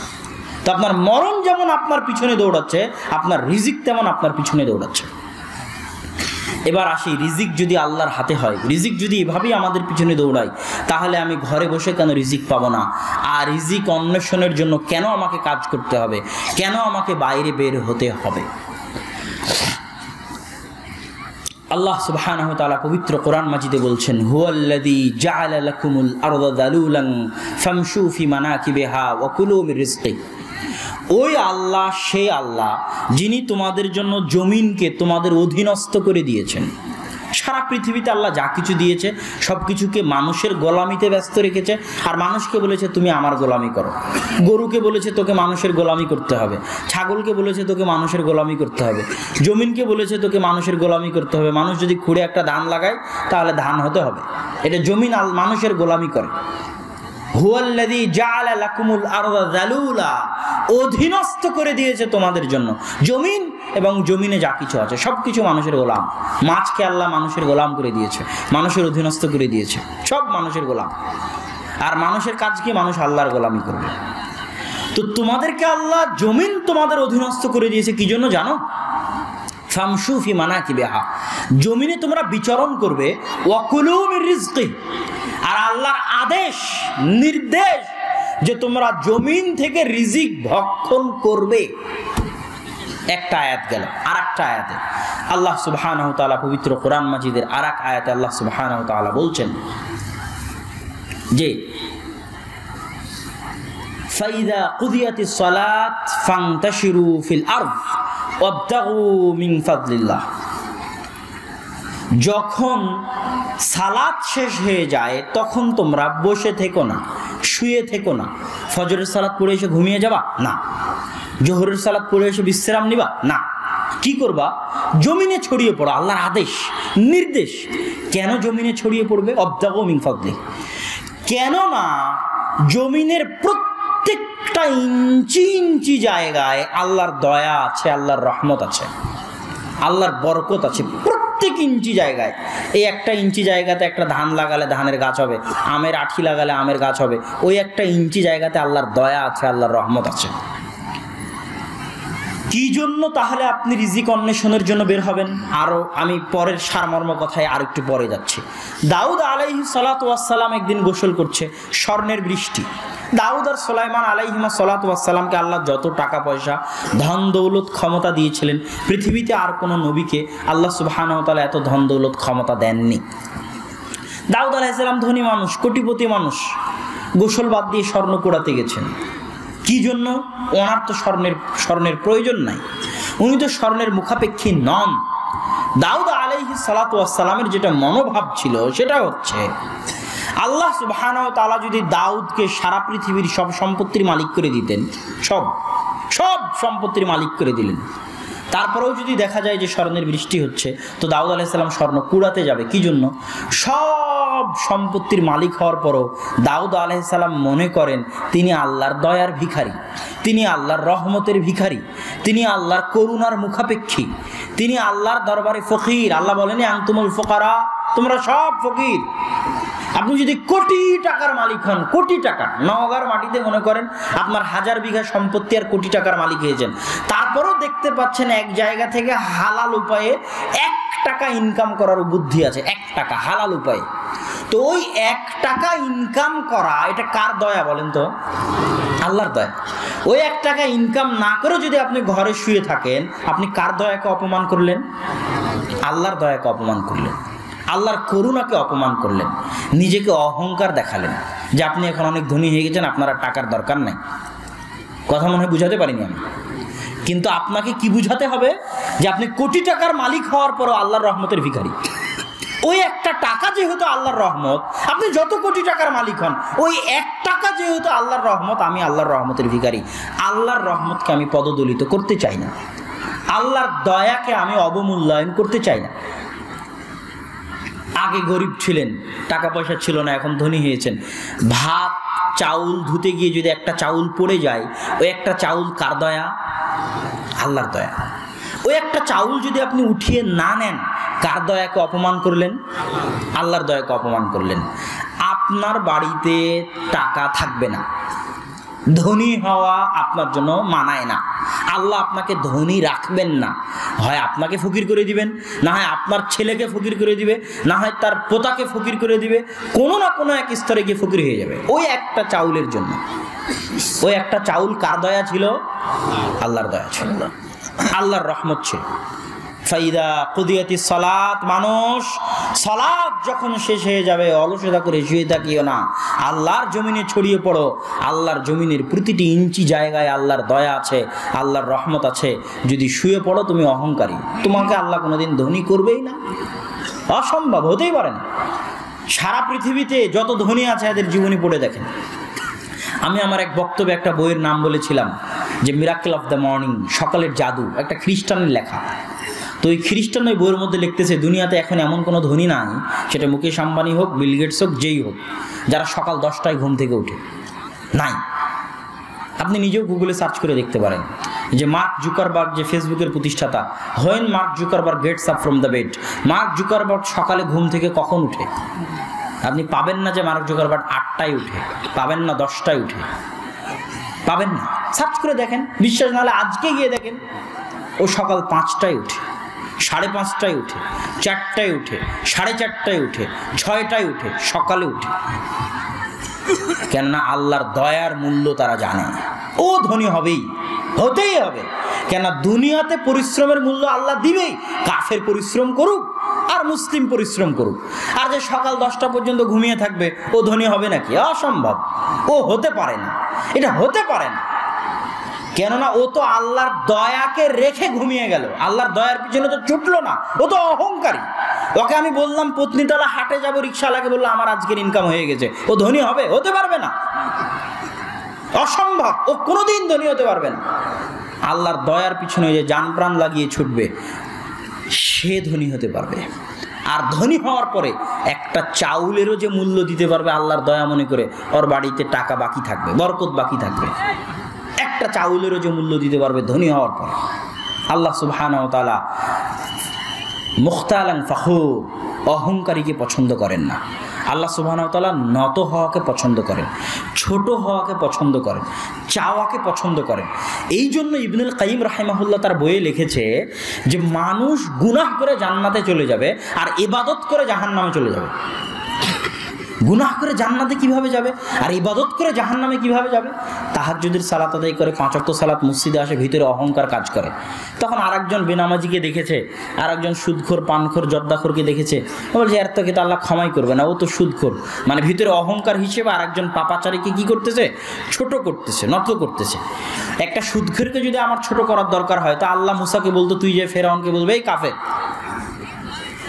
তো আপনার মরণ যেমন আপনার পিছনে দৌড়াচ্ছে, আপনার রিজিক তেমন আপনার পিছনে দৌড়াচ্ছে। এবার আসি, রিজিক যদি আল্লাহর হাতে হয়, রিজিক যদি এভাবেই আমাদের পিছনে দৌড়ায়, তাহলে আমি ঘরে বসে কেন রিজিক পাবো না? আর রিজিক অন্বেষণের জন্য কেন আমাকে কাজ করতে হবে? কেন আমাকে বাইরে বের হতে হবে? আল্লাহ সুবহানাহু ওয়া তাআলা পবিত্র কোরআন মাজিদে বলছেন, হুয়াল্লাযী জাআলা লাকুমুল আরদা যালুলান ফামশু ফি মানাকিবিহা ওয়া কুলু মির রিজকি। ওই আল্লাহ, সেই আল্লাহ যিনি তোমাদের জন্য জমিনকে তোমাদের অধীনস্থ করে দিয়েছেন। সারা পৃথিবীতে আল্লাহ যা কিছু দিয়েছে সব কিছুকে মানুষের গোলামিতে ব্যস্ত রেখেছে। আর মানুষকে বলেছে তুমি আমার গোলামি করো। গরুকে বলেছে তোকে মানুষের গোলামি করতে হবে, ছাগলকে বলেছে তোকে মানুষের গোলামি করতে হবে, জমিনকে বলেছে তোকে মানুষের গোলামি করতে হবে। মানুষ যদি খুঁড়ে একটা ধান লাগায় তাহলে ধান হতে হবে। এটা জমিন মানুষের গোলামি করে। হুয়াল্লাযী জাআলা লাকুমুল আরদা যালুলা, অধীনস্থ করে দিয়েছে তোমাদের জন্য জমিন, এবং জমিনে যা কিছু আছে সব কিছু মানুষের গোলাম। মাছকে আল্লাহ মানুষের গোলাম করে দিয়েছে, মানুষের অধীনস্থ করে দিয়েছে, সব মানুষের গোলাম। আর মানুষের কাজ কি? মানুষ আল্লাহর গোলামি করবে। তো তোমাদেরকে আল্লাহ জমিন তোমাদের অধীনস্থ করে দিয়েছে কি জন্য জানো? ফামশু ফি মানাকিবিহা, জমিনে তোমরা বিচরণ করবে। ওয়া কুলু মির রিজকি, আর আল্লাহর আদেশ, নির্দেশ যে তোমরা জমিন থেকে রিজিক ভক্ষণ করবে। একটা আয়াত গেল। আর একটা আয়াতে আল্লাহ সুবহানাহু ওয়া তাআলা পবিত্র কোরআন মাজিদের আর এক আয়াতে আল্লাহ সুবহানাহু ওয়া তাআলা বলছেন যে ফাইদা কুদিয়াতিস সালাত ফান্তাশিরু ফিল আরদ ওয়াবতাগু মিন ফাদলিল্লাহ। যখন সালাত শেষ হয়ে যায় তখন তোমরা বসে থেকো না, শুয়ে থেকো না। ফজরের সালাত পড়ে এসে ঘুমিয়ে যাবা না, জোহরের সালাত পড়ে এসে বিশ্রাম নিবা না। কি করবা? জমিনে ছড়িয়ে পড়ো। আল্লাহর আদেশ, নির্দেশ। কেন জমিনে ছড়িয়ে পড়বে? ওয়াবতাগু মিন ফাদলিহি, কেননা জমিনের প্রত্যেকটা ইঞ্চি ইঞ্চি জায়গায় আল্লাহর দয়া আছে, আল্লাহর রহমত আছে, আল্লাহর বরকত আছে। প্রত্যেক ইঞ্চি জায়গায়, এই একটা ইঞ্চি জায়গাতে একটা ধান লাগালে ধানের গাছ হবে, আমের আঠি লাগালে আমের গাছ হবে। ওই একটা ইঞ্চি জায়গাতে আল্লাহর দয়া আছে, আল্লাহর রহমত আছে। কি জন্য তাহলে আপনি রিজিক অন্বেষণের জন্য বের হবেন? আরও আমি পরের সারমর্ম কথায় আর একটু পরে যাচ্ছি। দাউদ আলাইহিস সালাতু ওয়াস সালাম একদিন গোসল করছে, স্বর্ণের বৃষ্টি। দাউদ আর সুলাইমান আলাইহিমা সালাতু ওয়াস সালামকে আল্লাহ যত টাকা পয়সা, ধন দৌলত, ক্ষমতা দিয়েছিলেন, পৃথিবীতে আর কোনো নবীকে আল্লাহ সুবহানাহু ওয়া তাআলা এত ধন দৌলত ক্ষমতা দেননি। দাউদ আলাইহিস সালাম ধনী মানুষ, কোটিপতি মানুষ, গোসল বাদ দিয়ে স্বর্ণ কুড়াতে গেছেন। কি জন্য? ওনার তো স্বর্ণের প্রয়োজন নাই, উনি তো স্বর্ণের মুখাপেক্ষী নন। দাউদ আলাইহিস সালাতু ওয়াস সালামের যেটা মনোভাব ছিল সেটা হচ্ছে, আল্লাহ সুবহানাহু ওয়া তাআলা যদি দাউদকে সারা পৃথিবীর সব সম্পত্তির মালিক করে দিতেন, সব সম্পত্তির মালিক করে দিলেন, তারপরেও যদি দেখা যায় যে স্বর্ণের বৃষ্টি হচ্ছে, তো দাউদ আলাইহিস সালাম স্বর্ণ কুড়াতে যাবে কি জন্য? সব সম্পত্তির মালিক হওয়ার পরও দাউদ আলাইহিস সালাম মনে করেন তিনি আল্লাহর দয়ার ভিখারি, তিনি আল্লাহর রহমতের ভিখারি, তিনি আল্লাহর করুণার মুখাপেক্ষী, তিনি আল্লাহর দরবারে ফকির। আল্লাহ বলেনি আনতুমুল ফুকারা, তোমরা সব ফকির। আপনি যদি কোটি টাকার মালিক হন, কোটি টাকা, নওগাঁর মাটিতে মনে করেন আপনার 1000 বিঘা সম্পত্তি আর কোটি টাকার মালিক হয়েছেন, তারপরও দেখতে পাচ্ছেন এক জায়গা থেকে হালাল উপায়ে 1 টাকা ইনকাম করার বুদ্ধি আছে, 1 টাকা হালাল উপায়ে। তো ওই 1 টাকা ইনকাম করা, এটা কার দয়া বলেন তো? আল্লাহর দয়া। ওই 1 টাকা ইনকাম না করে যদি আপনি ঘরে শুয়ে থাকেন, আপনি কার দয়াকে অপমান করলেন? আল্লাহর দয়াকে অপমান করলেন, আল্লাহর করুণাকে অপমান করলেন, নিজেকে অহংকার দেখালেন যে আপনি এখন অনেক ধনী হয়ে গেছেন, আপনার আর টাকার দরকার নাই। কথা মনে হয় বুঝাতে পারিনি আমি। কিন্তু আপনাকে কি বুঝাতে হবে? যে আপনি কোটি টাকার মালিক হওয়ার পরও আল্লাহর রহমতের ভিখারি। ওই 1 টাকা যেহেতু আল্লাহর রহমত, আপনি যত কোটি টাকার মালিক হন, ওই 1 টাকা যেহেতু আল্লাহর রহমত, আমি আল্লাহর রহমতের ভিখারি। আল্লাহর রহমতকে আমি পদদলিত করতে চাই না, আল্লাহর দয়াকে আমি অবমূল্যায়ন করতে চাই না। আগে গরিব ছিলেন, টাকা পয়সা ছিল না, এখন ধনী হয়েছেন। ভাত চাউল ধুতে গিয়ে যদি একটা চাউল পড়ে যায়, ওই একটা চাউল কার দয়া? আল্লাহর দয়া। ওই একটা চাউল যদি আপনি উঠিয়ে না নেন, কার দয়াকে অপমান করলেন? আল্লাহর দয়াকে অপমান করলেন। আপনার বাড়িতে টাকা থাকবে না, ধনী হওয়া আপনার জন্য মানায় না, আল্লাহ আপনাকে ধনী রাখবেন না। হয় আপনাকে ফকির করে দিবেন, না হয় আপনার ছেলেকে ফকির করে দিবে, না হয় তার পোতাকে ফকির করে দিবে, কোনো না কোনো এক স্তরে গিয়ে ফকির হয়ে যাবে ওই একটা চাউলের জন্য। ওই একটা চাউল কার দয়া ছিল? আল্লাহর দয়া ছিল, আল্লাহর রহমত ছিল। ফাইদা কুদিয়াতিস সালাত, মানুষ সালাত যখন শেষ হয়ে যাবে, অলসতা করে শুয়ে থাকিও না, আল্লাহর জমিনে ছড়িয়ে পড়ো। আল্লাহর জমিনের প্রতিটি ইঞ্চি জায়গায় আল্লাহর দয়া আছে, আল্লাহর রহমত আছে। যদি শুয়ে পড়ো তুমি অহংকারী, তোমাকে আল্লাহ কোনোদিন ধনী করবেই না, অসম্ভব, হতেই পারে না। সারা পৃথিবীতে যত ধনী আছে এদের জীবনী পড়ে দেখেন। আমি আমার এক বক্তব্যে একটা বইয়ের নাম বলেছিলাম যে মিরাকেল অফ দ্য মর্নিং, সকালের জাদু, একটা খ্রিস্টানের লেখা। তো ওই খ্রিস্টান ওই বইয়ের মধ্যে লিখতেছে দুনিয়াতে এখন এমন কোনো ধনী নাই, সেটা মুকেশ আম্বানি হোক, বিল গেটস হোক, যেই হোক, যারা সকাল 10টায় ঘুম থেকে ওঠে, নাই। আপনি নিজেও গুগলে সার্চ করে দেখতে পারেন যে মার্ক জুকারবার্গ, যে ফেসবুকের প্রতিষ্ঠাতা, when mark Zuckerberg gets up from the bed, mark Zuckerberg সকালে ঘুম থেকে কখন উঠে? আপনি পাবেন না যে মার্ক জুকারবার্গ 8টায় উঠে, পাবেন না 10টায় উঠে, পাবেন না। সার্চ করে দেখেন, বিশ্বাস না হলে আজকে গিয়ে দেখেন। ও সকাল 5টায় উঠে, 5:30টায় উঠে, 4টায় উঠে, 4:30টায় উঠে, 6টায় উঠে, সকালে উঠে। কেননা আল্লাহর দয়ার মূল্য তারা জানে, ও ধনী হবেই, হতেই হবে। কেননা দুনিয়াতে পরিশ্রমের মূল্য আল্লাহ দিবেই, কাফের পরিশ্রম করুক আর মুসলিম পরিশ্রম করুক। আর যে সকাল 10টা পর্যন্ত ঘুমিয়ে থাকবে, ও ধনী হবে নাকি? অসম্ভব, ও হতে পারে না, এটা হতে পারে না। কেননা ও তো আল্লাহর দয়াকে রেখে ঘুমিয়ে গেল, আল্লাহর দয়ার পিছনে তো ছুটলো না, ও তো অহংকারী। ওকে আমি বললাম পত্নীতলা হাটে যাবো, রিক্সাওয়ালাকে বললো আমার আজকের ইনকাম হয়ে গেছে, ও ধনী হবে? হতে পারবে না, অসম্ভব, ও কোনোদিন ধনী হতে পারবে না। আল্লাহর দয়ার পিছনে যে জান প্রাণ লাগিয়ে ছুটবে, সে ধনী হতে পারবে। আর ধনী হওয়ার পরে একটা চাউলেরও যে মূল্য দিতে পারবে আল্লাহর দয়া মনে করে, ওর বাড়িতে টাকা বাকি থাকবে, বরকত বাকি থাকবে। একটা চাউলেরও যে মূল্য দিতে পারবে ধনী হওয়ার পর। আল্লাহ সুবহানাহু ওয়া তাআলা মুখতালান ফখুর, অহংকারীকে পছন্দ করেন না। আল্লাহ সুবহানাহু ওয়া তাআলা নত হওয়াকে পছন্দ করেন। ছোট হওয়াকে পছন্দ করেন, চাওয়াকে পছন্দ করেন। এই জন্য ইবনুল কাইয়িম রাহিমাহুল্লাহ তার বইয়ে লিখেছে যে মানুষ গুনাহ করে জান্নাতে চলে যাবে আর ইবাদত করে জাহান্নামে চলে যাবে। গুনাহ করে জান্নাতে কিভাবে যাবে আর ইবাদত করে জাহান্নামে কিভাবে যাবে? তাহাজ্জুদের সালাত আদায় করে 5 ওয়াক্ত সালাত মসজিদে আসে, ভিতরে অহংকার কাজ করে। তখন আরেকজন বেনামাজিকে দেখেছে, আরেকজন সুদখোর, পানখোর, জর্দাখোরকে দেখেছে, বলছে এর তো কিন্তু আল্লাহ ক্ষমাই করবে না, ও তো সুদখোর। মানে ভিতরে অহংকার হিসেবে আরেকজন পাপাচারীকে কি করতেছে? ছোট করতেছে, নত করতেছে। একটা সুদখোরকে যদি আমার ছোট করার দরকার হয় তো আল্লাহ মুসাকে বলতো, তুই যে ফেরাউনকে বলবে এই কাফের।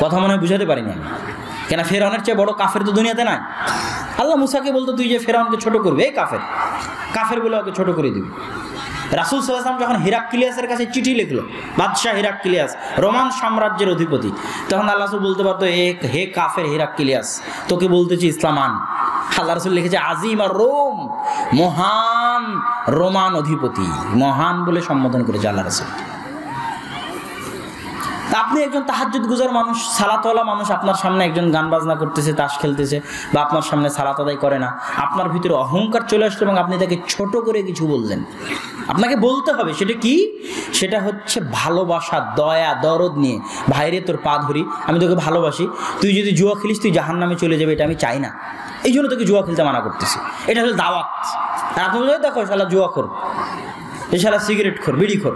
কথা মনে হয় বুঝাতে পারিনি আমি, কেন ফেরাউনের চেয়ে বড় কাফের তো দুনিয়াতে নাই। আল্লাহ মুসাকে বলতো, তুই যে ফেরাউনকে ছোট করবে এই কাফের, কাফের বলে ওকে ছোট করে দিবি। রাসূল সাল্লাল্লাহু আলাইহি ওয়াসাল্লাম যখন হিরাক্লিয়াসের কাছে চিঠি লিখলো, বাদশাহ হিরাক্লিয়াস রোমান সাম্রাজ্যের অধিপতি, তখন আল্লাহ রাসূল বলতে পারতো, হে কাফের হিরাক্লিয়াস, তোকে বলতেছি ইসলাম আন। আল্লাহ রাসূল লিখেছে আজিম আর রোম, মহান রোমান অধিপতি, মহান বলে সম্বোধন করেছে আল্লাহ রাসূল। আপনি একজন তাহাজ্জুদ গুজার মানুষ, সালাতওয়ালা মানুষ, আপনার সামনে একজন গান বাজনা করতেছে, তাস খেলতেছে, বা আপনার সামনে সালাত আদায় করে না, আপনার ভিতরে অহংকার চলে আসলো এবং আপনি তাকে ছোট করে কিছু বললেন। আপনাকে বলতে হবে সেটা কি? সেটা হচ্ছে ভালোবাসা, দয়া, দরদ নিয়ে, ভাইরে তোর পা ধরি, আমি তোকে ভালোবাসি, তুই যদি জুয়া খেলিস তুই জাহান্নামে চলে যাবে, এটা আমি চাই না, এই জন্য তোকে জুয়া খেলতে মানা করতেছি। এটা হলো দাওয়াত। আর আপনি বলে দেখো শালা জুয়া খোর, এই শালা সিগারেট খোর, বিড়ি খোর।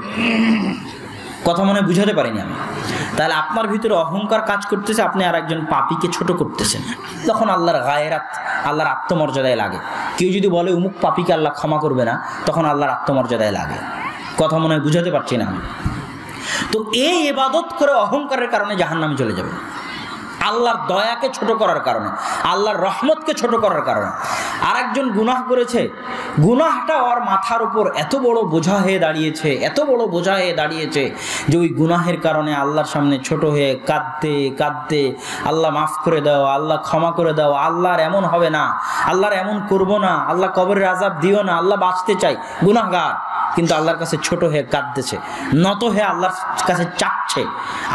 কথা মনে বুঝাতে পারিনি আমি। তাহলে আপনার ভিতরে অহংকার কাজ করতেছে, আপনি আর একজন পাপীকে ছোট করতেছেন। তখন আল্লাহর গায়রাত, আল্লাহর আত্মমর্যাদায় লাগে। কেউ যদি বলে উমুক পাপীকে আল্লাহ ক্ষমা করবে না, তখন আল্লাহর আত্মমর্যাদায় লাগে। কথা মনে বুঝাতে পারছি না আমি। তো এই ইবাদত করে অহংকারের কারণে জাহান্নামে চলে যাবে, আল্লাহর দয়াকে ছোট করার কারণে, আল্লাহর রহমতকে ছোট করার কারণে। আরেকজন গুনাহ করেছে, গুনাহটা ওর মাথার উপর এত বড় বোঝা হয়ে দাঁড়িয়েছে, এত বড় বোঝা হয়ে দাঁড়িয়েছে যে ওই গুনাহের কারণে আল্লাহর সামনে ছোট হয়ে কাঁদতে কাঁদতে, আল্লাহ মাফ করে দাও, আল্লাহ ক্ষমা করে দাও, আল্লাহর এমন হবে না, আল্লাহর এমন করব না, আল্লাহ কবরের আযাব দিও না, আল্লাহ বাঁচতে চাই। গুনাহগার, কিন্তু আল্লাহর কাছে ছোট হয়ে কাঁদতেছে, নত হয়ে আল্লাহর কাছে চাচ্ছে।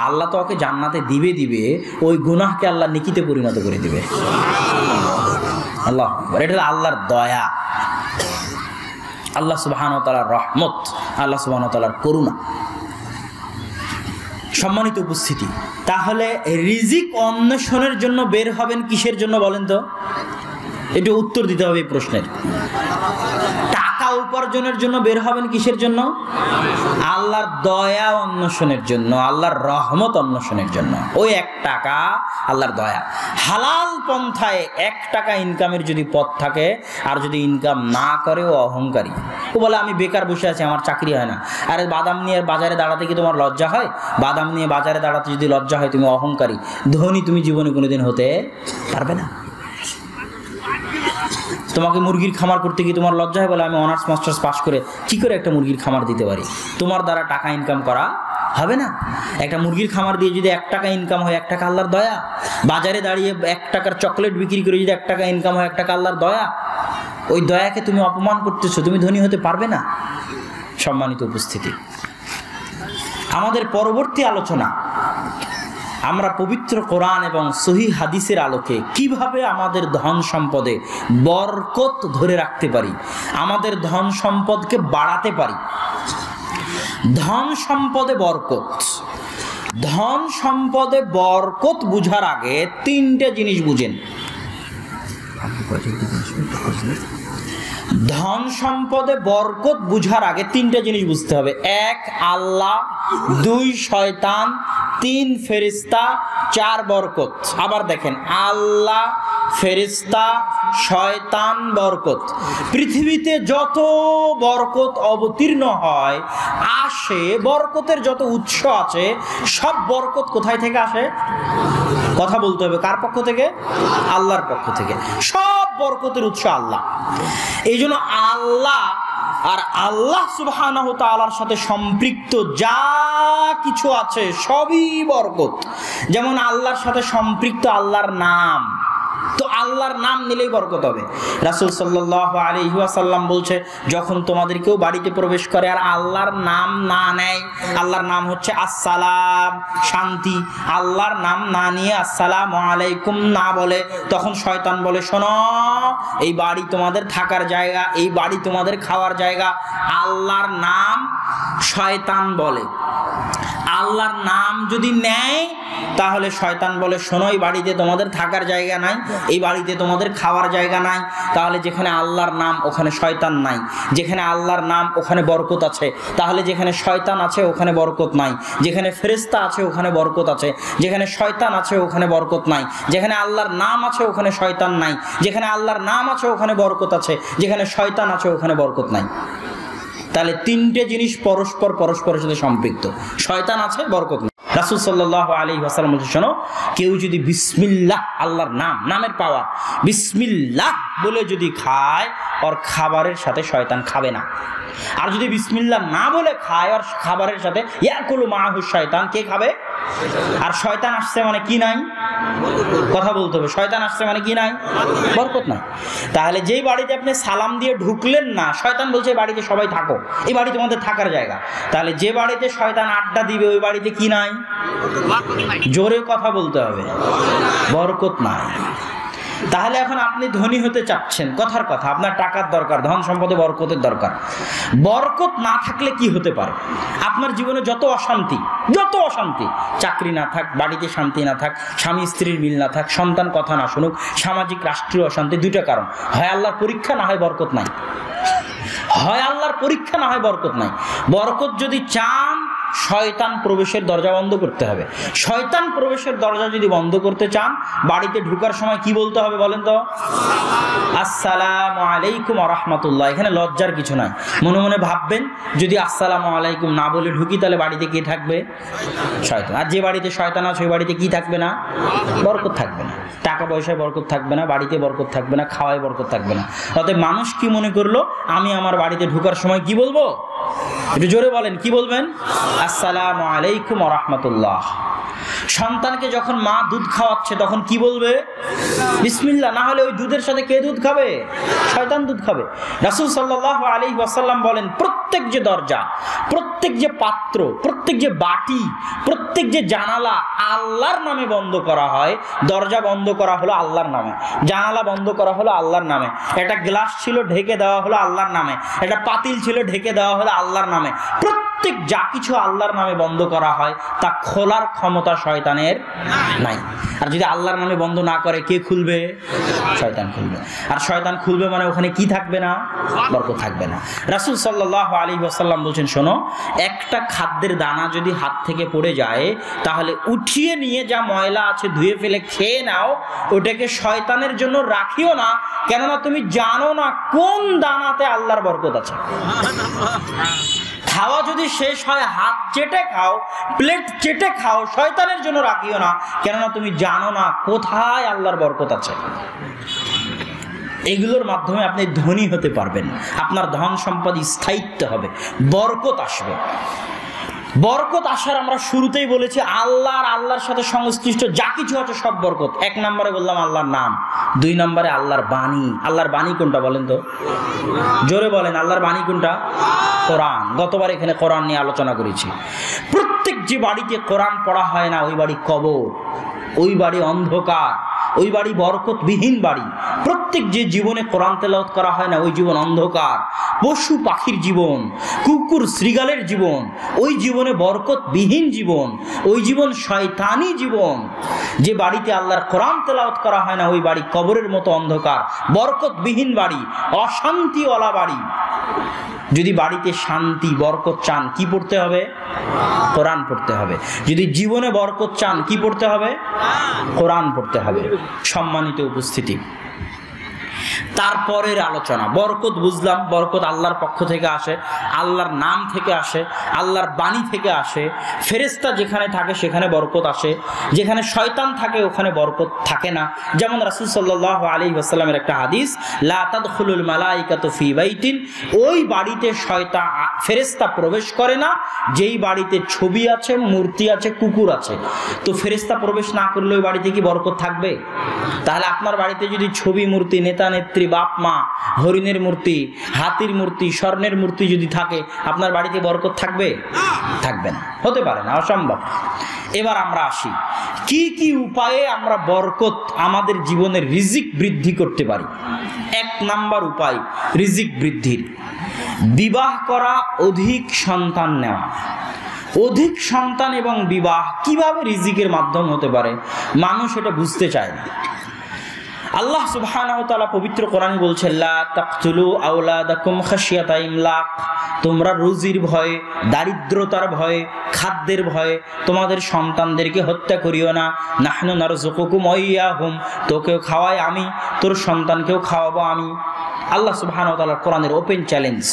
আল্লাহ তো ওকে জান্নাতে দিবে, ওই গুনাহকে আল্লাহ নেকিতে পরিণত করে দিবে। আল্লাহ, এটা হলো আল্লাহর দয়া, আল্লাহ সুবহানাহু ওয়া তাআলার রহমত, আল্লাহ সুবহানাহু ওয়া তাআলার করুণা। সম্মানিত উপস্থিতি, তাহলে রিজিক অন্বেষণের জন্য বের হবেন কিসের জন্য বলেন তো? একটু উত্তর দিতে হবে এই প্রশ্নের। টাকা উপার্জনের জন্য বের হবেন কিসের জন্য? আল্লাহর দয়া অন্বেষণের জন্য, আল্লাহর রহমত অন্বেষণের জন্য। ওই 1 টাকা আল্লাহর দয়া। হালাল পন্থায় 1 টাকা ইনকামের যদি পথ থাকে, আর যদি ইনকাম না করে ও অহংকারী। ও বলে আমি বেকার বসে আছি, আমার চাকরি হয় না। আরে বাদাম নিয়ে বাজারে দাঁড়াতে কি তোমার লজ্জা হয়? বাদাম নিয়ে বাজারে দাঁড়াতে যদি লজ্জা হয়, তুমি অহংকারী। ধনী তুমি জীবনে কোনোদিন হতে পারবে না। তোমাকে মুরগির খামার করতে গিয়ে তোমার লজ্জা হয়, বলে আমি অনার্স মাস্টার্স পাস করে কি করে একটা মুরগির খামার দিতে পারি? তোমার দ্বারা টাকা ইনকাম করা হবে না। একটা মুরগির খামার দিয়ে যদি 1 টাকা ইনকাম হয়, 1 টাকা আল্লাহর দয়া। বাজারে দাঁড়িয়ে 1 টাকার চকলেট বিক্রি করে যদি 1 টাকা ইনকাম হয়, 1 টাকা আল্লাহর দয়া। ওই দয়াকে তুমি অপমান করতেছো, তুমি ধনী হতে পারবে না। সম্মানিত উপস্থিতি, আমাদের পরবর্তী আলোচনা, আমরা পবিত্র কোরআন এবং সহিহ হাদিসের আলোকে কিভাবে আমাদের ধন সম্পদে বরকত ধরে রাখতে পারি, আমাদের ধন সম্পদকে বাড়াতে পারি। ধন সম্পদে বরকত, ধন সম্পদে বরকত বুঝার আগে 3টে জিনিস বুঝেন। ধন সম্পদে বরকত বুঝার আগে 3টে জিনিস বুঝতে হবে। 1 আল্লাহ, 2 শয়তান, 3 ফেরেশতা, 4 বরকত। আবার দেখেন, আল্লাহ, ফেরেশতা, শয়তান, বরকত। পৃথিবীতে যত বরকত অবতীর্ণ হয়, আসে, বরকতের যত উৎস আছে, সব বরকত কোথায় থেকে আসে? কথা বলতে হবে, কার পক্ষ থেকে? আল্লাহর পক্ষ থেকে। সব বরকতের উৎস আল্লাহ। এই জন্য আল্লাহ আর আল্লাহ সুবহানাহু ওয়া তাআলার সাথে সম্পৃক্ত যা কিছু আছে সবই বরকত। যেমন আল্লাহর সাথে সম্পৃক্ত আল্লাহর নাম, তো আল্লাহর নাম নিলেই বরকত হবে। রাসূল সাল্লাল্লাহু আলাইহি ওয়াসাল্লাম বলছে, যখন তোমাদের কেউ বাড়িতে প্রবেশ করে আর আল্লাহর নাম না নেয়, আল্লাহর নাম হচ্ছে আসসালাম, শান্তি, আল্লাহর নাম না নিয়ে আসসালামু আলাইকুম না বলে, তখন শয়তান বলে, শোনো, এই বাড়ি তোমাদের থাকার জায়গা, এই বাড়ি তোমাদের খাওয়ার জায়গা। আল্লাহর নাম শয়তান বলে। আল্লাহর নাম যদি নেয় তাহলে শয়তান বলে, শোনো, এই বাড়িতে তোমাদের থাকার জায়গা নাই, এই বাড়িতে তোমাদের খাওয়ার জায়গা নাই। তাহলে যেখানে আল্লাহর নাম ওখানে শয়তান নাই, যেখানে আল্লাহর নাম ওখানে বরকত আছে। তাহলে যেখানে শয়তান আছে ওখানে বরকত নাই, যেখানে ফেরেশতা আছে ওখানে বরকত আছে, যেখানে শয়তান আছে ওখানে বরকত নাই, যেখানে আল্লাহর নাম আছে ওখানে শয়তান নাই, যেখানে আল্লাহর নাম আছে ওখানে বরকত আছে, যেখানে শয়তান আছে ওখানে বরকত নাই। তাহলে তিনটে জিনিস পরস্পরের সাথে সম্পৃক্ত, শয়তান আছে, বরকত নেই। রাসূল সাল্লাল্লাহু আলাইহি ওয়াসাল্লাম বলছেন, শোনো, কেউ যদি বিসমিল্লাহ, আল্লাহর নাম, নামের পাওয়ার, বিসমিল্লাহ বলে যদি খায়, ওর খাবারের সাথে শয়তান খাবে না। আর যদি বিসমিল্লাহ না বলে খায়, ওর খাবারের সাথে ইয়াকুলু মাহু শয়তান, কে খাবে? আর শয়তান আসছে মানে কি নাই? কথা বলতে হবে, শয়তান আসছে মানে কি নাই? বরকত নাই। তাহলে যেই বাড়িতে আপনি সালাম দিয়ে ঢুকলেন না, শয়তান বলছে এই বাড়িতে সবাই থাকো, এই বাড়ি তোমাদের থাকার জায়গা। তাহলে যে বাড়িতে শয়তান আড্ডা দিবে ওই বাড়িতে কি নাই? জোরে কথা বলতে হবে, বরকত নাই। তাহলে এখন আপনি ধনী হতে চাচ্ছেন, কথার কথা, আপনার টাকার দরকার, ধন সম্পদে বরকতের দরকার। বরকত না থাকলে কি হতে পারে? আপনার জীবনে যত অশান্তি, চাকরি না থাক, বাড়িতে শান্তি না থাক, স্বামী স্ত্রীর মিল না থাক, সন্তান কথা না শুনুক, সামাজিক রাষ্ট্রীয় অশান্তি, দুইটা কারণ, হয় আল্লাহর পরীক্ষা, না হয় বরকত নাই। হয় আল্লাহর পরীক্ষা, না হয় বরকত নাই। বরকত যদি চান, শয়তান প্রবেশের দরজা বন্ধ করতে হবে। শয়তান প্রবেশের দরজা যদি বন্ধ করতে চান, বাড়িতে ঢোকার সময় কি বলতে হবে বলেন তো? আসসালামু আলাইকুম ওয়া রাহমাতুল্লাহ। এখানে লজ্জার কিছু নাই। মনে মনে ভাববেন, যদি আসসালামু আলাইকুম না বলে ঢুকি তাহলে বাড়িতে কে থাকবে? শয়তান। আর যে বাড়িতে শয়তান আছে ওই বাড়িতে কি থাকবে না? বরকত থাকবে না। টাকা পয়সায় বরকত থাকবে না, বাড়িতে বরকত থাকবে না, খাওয়ায় বরকত থাকবে না। অতএব মানুষ কি মনে করলো, আমি আমার বাড়িতে ঢোকার সময় কি বলবো? একটু জোরে বলেন, কি বলবেন? আসসালামু আলাইকুম ওয়া রাহমাতুল্লাহ। সন্তানকে যখন মা দুধ খাওয়াচ্ছে তখন কি বলবে? বিসমিল্লাহ। না হলে ওই দুধের সাথে কে দুধ খাবে? শয়তান দুধ খাবে। রাসূল সাল্লাল্লাহু আলাইহি ওয়াসাল্লাম বলেন, প্রত্যেক যে দরজা, প্রত্যেক যে পাত্র, প্রত্যেক যে বাটি, প্রত্যেক যে জানালা আল্লাহর নামে বন্ধ করা হয়। দরজা বন্ধ করা হলো আল্লাহর নামে, জানালা বন্ধ করা হলো আল্লাহর নামে, একটা গ্লাস ছিল ঢেকে দেওয়া হলো আল্লাহর নামে, একটা পাতিল ছিল ঢেকে দেওয়া হলো আল্লাহর নামে। প্রত্যেক যা কিছু আল্লাহর নামে বন্ধ করা হয় তা খোলার ক্ষমতা শয়তানের নাই। আর যদি আল্লাহর নামে বন্ধ না করে, কে খুলবে? শয়তান খুলবে। আর শয়তান খুলবে মানে ওখানে কি থাকবে না? বরকত থাকবে না। রাসূল সাল্লাল্লাহু আলাইহি ওয়াসাল্লাম বলছেন, শোনো, একটা খাদ্যের দানা যদি হাত থেকে পড়ে যায়, তাহলে উঠিয়ে নিয়ে যা ময়লা আছে ধুয়ে ফেলে খেয়ে নাও, ওটাকে শয়তানের জন্য রাখিও না, কেননা তুমি জানো না কোন দানাতে আল্লাহর বরকত আছে। খাওয়া যদি শেষ হয়, হাত চেটে খাও, প্লেট চেটে খাও, শয়তানের জন্য রাখিও না, কেননা তুমি জানো না কোথায় আল্লাহর বরকত আছে। এগুলোর মাধ্যমে আপনি ধনী হতে পারবেন, আপনার ধন সম্পদ স্থায়িত্ব হবে, বরকত আসবে। বরকত আসার আমরা শুরুতেই বলেছি, আল্লাহর সাথে সংশ্লিষ্ট যা কিছু আছে সব বরকত। এক নম্বরে বললাম আল্লাহর নাম, দুই নম্বরে আল্লাহর বাণী। আল্লাহর বাণী কোনটা বলেন তো? জোরে বলেন, আল্লাহর বাণী কোনটা? কোরআন। গতবার এখানে কোরআন নিয়ে আলোচনা করেছি। প্রত্যেক যে বাড়িতে কোরআন পড়া হয় না, ওই বাড়ি কবর, ওই বাড়ি অন্ধকার, ওই বাড়ি বরকতবিহীন বাড়ি। প্রত্যেক যে জীবনে কোরআন তেলাওয়াত করা হয় না, ওই জীবন অন্ধকার। পশু পাখির জীবন, কুকুর শ্রীগালের জীবন, ওই জীবনে বরকতবিহীন জীবন, ওই জীবন শয়তানি জীবন। যে বাড়িতে আল্লাহর কোরআন তেলাওয়াত করা হয় না, ওই বাড়ি কবরের মতো অন্ধকার, বরকতবিহীন বাড়ি, অশান্তিওয়ালা বাড়ি। যদি বাড়িতে শান্তি বরকত চান, কি পড়তে হবে? কোরআন পড়তে হবে। যদি জীবনে বরকত চান, কি পড়তে হবে? কোরআন পড়তে হবে। সম্মানিত উপস্থিতি, তারপরের আলোচনা। বরকত বুঝলাম, বরকত আল্লাহর পক্ষ থেকে আসে, আল্লাহর নাম থেকে আসে, আল্লাহর বাণী থেকে আসে। ফেরেশতা যেখানে থাকে সেখানে বরকত আসে, যেখানে শয়তান থাকে ওখানে বরকত থাকে না। যেমন রাসূল সাল্লাল্লাহু আলাইহি ওয়াসাল্লামের একটা হাদিস, লা তাদখুলুল মালাইকাতু ফি বাইতিন, ওই বাড়িতে ফেরেশতা প্রবেশ করে না যেই বাড়িতে ছবি আছে, মূর্তি আছে, কুকুর আছে। তো ফেরেশতা প্রবেশ না করলে ওই বাড়িতে কি বরকত থাকবে? তাহলে আপনার বাড়িতে যদি ছবি, মূর্তি, নেতা নেত্রী, বাপ মা, হরিণের মূর্তি, হাতির মূর্তি, স্বর্ণের মূর্তি যদি থাকে, আপনার বাড়িতে বরকত থাকবে? থাকবে না, হতে পারে না, অসম্ভব। এবার আমরা আসি, কি কি উপায়ে আমরা বরকত আমাদের জীবনের রিজিক বৃদ্ধি করতে পারি। 1 নাম্বার উপায় রিজিক বৃদ্ধির, বিবাহ করা, অধিক সন্তান নেওয়া। অধিক সন্তান এবং বিবাহ কিভাবে রিজিকের মাধ্যম হতে পারে মানুষ এটা বুঝতে চায় না। আল্লাহ সুবহানাহু ওয়া তাআলা পবিত্র কোরআনে বলছেন, লা তাকতুলু আওলাদাকুম খাশিয়াতা ইমলাক, তোমরা রুজির ভয়ে, দারিদ্রতার ভয়ে, খাদ্যের ভয়ে তোমাদের সন্তানদেরকে হত্যা করিও না। নাহনু নারযুকুকুম ওয়া ইয়াহুম, তোকেও খাওয়াই আমি, তোর সন্তানকেও খাওয়াবো আমি। আল্লাহ সুবহানাহু ওয়া তাআলার কোরআনের ওপেন চ্যালেঞ্জ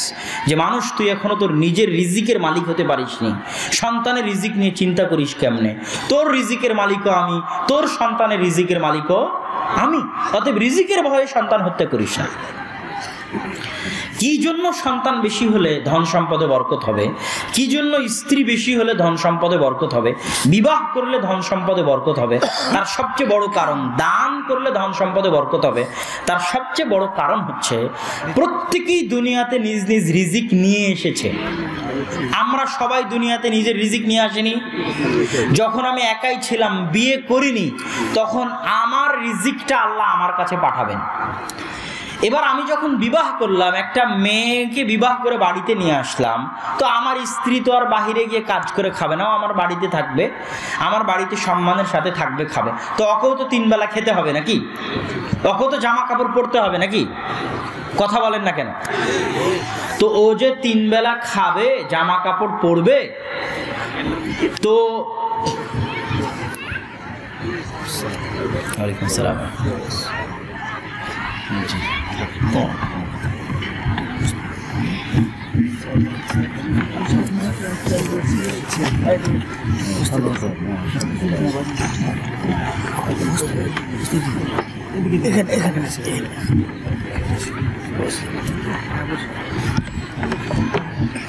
যে মানুষ, তুই এখনো তোর নিজের রিজিকের মালিক হতে পারিসনি, সন্তানের রিজিক নিয়ে চিন্তা করিস কেমনে? তোর রিজিকের মালিকও আমি, তোর সন্তানের রিজিকের মালিকও আমি। অতএব রিজিকের ভয়ে সন্তান হত্যা করিস না। কি জন্য সন্তান বেশি হলে ধন সম্পদে বরকত হবে? কি জন্য স্ত্রী বেশি হলে ধন সম্পদে বরকত হবে? বিবাহ করলে ধন সম্পদে বরকত হবে? তার সবচেয়ে বড় কারণ, দান করলে ধন সম্পদে বরকত হবে, তার সবচেয়ে বড় কারণ হচ্ছে প্রত্যেকেই দুনিয়াতে নিজ নিজ রিজিক নিয়ে এসেছে। আমরা সবাই দুনিয়াতে নিজের রিজিক নিয়ে আসিনি। যখন আমি একাই ছিলাম, বিয়ে করিনি, তখন আমার রিজিকটা আল্লাহ আমার কাছে পাঠাবেন। এবার আমি যখন বিবাহ করলাম, একটা মেয়েকে বিবাহ করে বাড়িতে নিয়ে আসলাম, তো আমার স্ত্রী তো আর বাহিরে গিয়ে কাজ করে খাবে না, আমার বাড়িতে থাকবে, আমার বাড়িতে সম্মানের সাথে থাকবে, খাবে। তো ওকেও তো 3 বেলা খেতে হবে নাকি? ওকেও তো জামা কাপড় পরতে হবে নাকি? কথা বলেন না কেন? তো ও যে 3 বেলা খাবে, জামা কাপড় পরবে, তো ওয়ালাইকুম আসসালাম।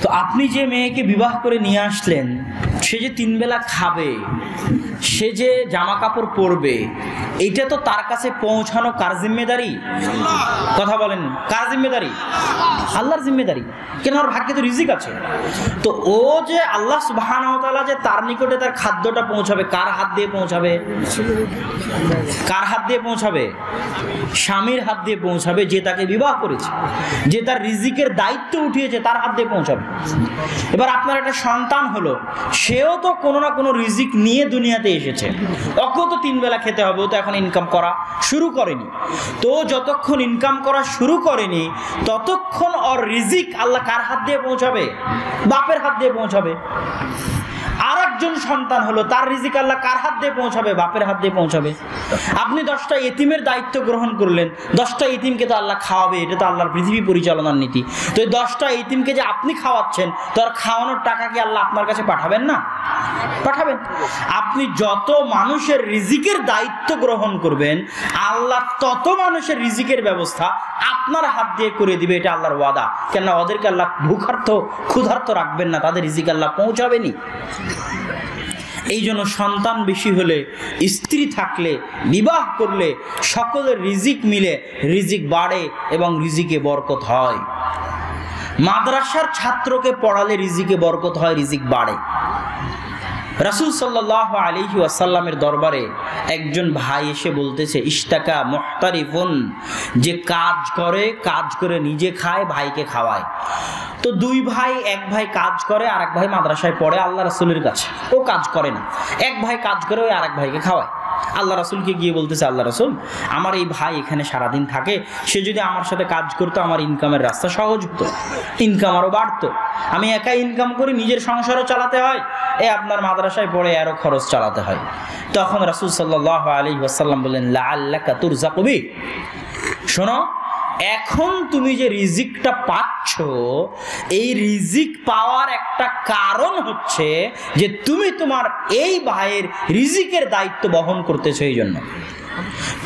তো আপনি যে মেয়েকে বিবাহ করে নিয়ে আসলেন, সে যে 3 বেলা খাবে, সে যে জামা কাপড় পরবে, এইটা তো তার কাছে পৌঁছানো কার জিম্মেদারি? কথা বলেন, কার জিম্মেদারি? আল্লাহর জিম্মেদারি। কেন? ওর ভাগ্যে তো রিজিক আছে। তো ও যে আল্লাহ সুবহানাহু ওয়া তাআলা যে তার নিকটে তার খাদ্যটা পৌঁছাবে, কার হাত দিয়ে পৌঁছাবে? কার হাত দিয়ে পৌঁছাবে? স্বামীর হাত দিয়ে পৌঁছাবে, যে তাকে বিবাহ করেছে, যে তার রিজিকের দায়িত্ব উঠিয়েছে, তার হাত দিয়ে পৌঁছাবে। এবার আপনার একটা সন্তান হলো, সেও তো কোনো না কোনো রিজিক নিয়ে দুনিয়াতে এসেছে, ওকেও তো 3 বেলা খেতে হবে, ও তো এখন ইনকাম করা শুরু করেনি। তো যতক্ষণ ইনকাম করা শুরু করেনি, ততক্ষণ ওর রিজিক আল্লাহ কার হাত দিয়ে পৌঁছাবে? বাপের হাত দিয়ে পৌঁছাবে। আর একজন সন্তান হলো, তার রিজিক আল্লাহ কার হাত দিয়ে পৌঁছাবে? বাপের হাত দিয়ে পৌঁছাবে। আপনি 10টা এতিমের দায়িত্ব গ্রহণ করলেন, 10টা এতিমকে তো আল্লাহ খাওয়াবে, এটা তো আল্লাহর পৃথিবী পরিচালনার নীতি। তো এই 10টা এতিমকে যে আপনি খাওয়াচ্ছেন, তো আর খাওয়ানোর টাকা কি আল্লাহ আপনার কাছে পাঠাবেন না? পাঠাবেন। আপনি যত মানুষের রিজিকের দায়িত্ব গ্রহণ করবেন, আল্লাহ তত মানুষের রিজিকের ব্যবস্থা আপনার হাত দিয়ে করে দিবে, এটা আল্লাহর ওয়াদা। কেন? ওদেরকে আল্লাহ ভুখার্থ ক্ষুধার্ত রাখবেন না, তাদের রিজিক আল্লাহ পৌঁছাবেনি। এই জন্য সন্তান বেশি হলে, স্ত্রী থাকলে, বিবাহ করলে সকলের রিজিক মিলে রিজিক বাড়ে এবং রিজিকে বরকত হয়। মাদ্রাসার ছাত্রকে পড়ালে রিজিকে বরকত হয়, রিজিক বাড়ে। রাসূল সাল্লাল্লাহু আলাইহি ওয়াসাল্লামের দরবারে একজন ভাই এসে বলতেছে, ইশতাকা মুহতারিফুন, যে কাজ করে নিজে খায়, ভাইকে খাওয়ায়। তো 2 ভাই, এক ভাই কাজ করে, আর এক ভাই মাদ্রাসায় পড়ে আল্লাহ রাসূলের কাছে, ও কাজ করে না। এক ভাই কাজ করে, ওই আরেক ভাইকে খাওয়ায়। আল্লাহ রাসূলকে গিয়ে বলতেছে, আল্লাহ রাসূল, আমার এই ভাই এখানে সারাদিন থাকে, সে যদি আমার সাথে কাজ করতো, আমার ইনকামের রাস্তা সহজ হতো, ইনকাম আরও বাড়তো। আমি একা ইনকাম করি, নিজের সংসারও চালাতে হয়, আপনার মাদ্রাসায় পড়ে আরও খরচ চালাতে হয়। তখন রাসূল সাল্লাল্লাহু আলাইহি ওয়াসাল্লাম বললেন, লাআল্লাকা তুরযাকু বি, শোনো, এখন তুমি যে রিজিকটা পাচ্ছ, এই রিজিক পাওয়ার একটা কারণ হচ্ছে যে তুমি তোমার এই ভাইয়ের রিজিকের দায়িত্ব বহন করতেছো। এই জন্য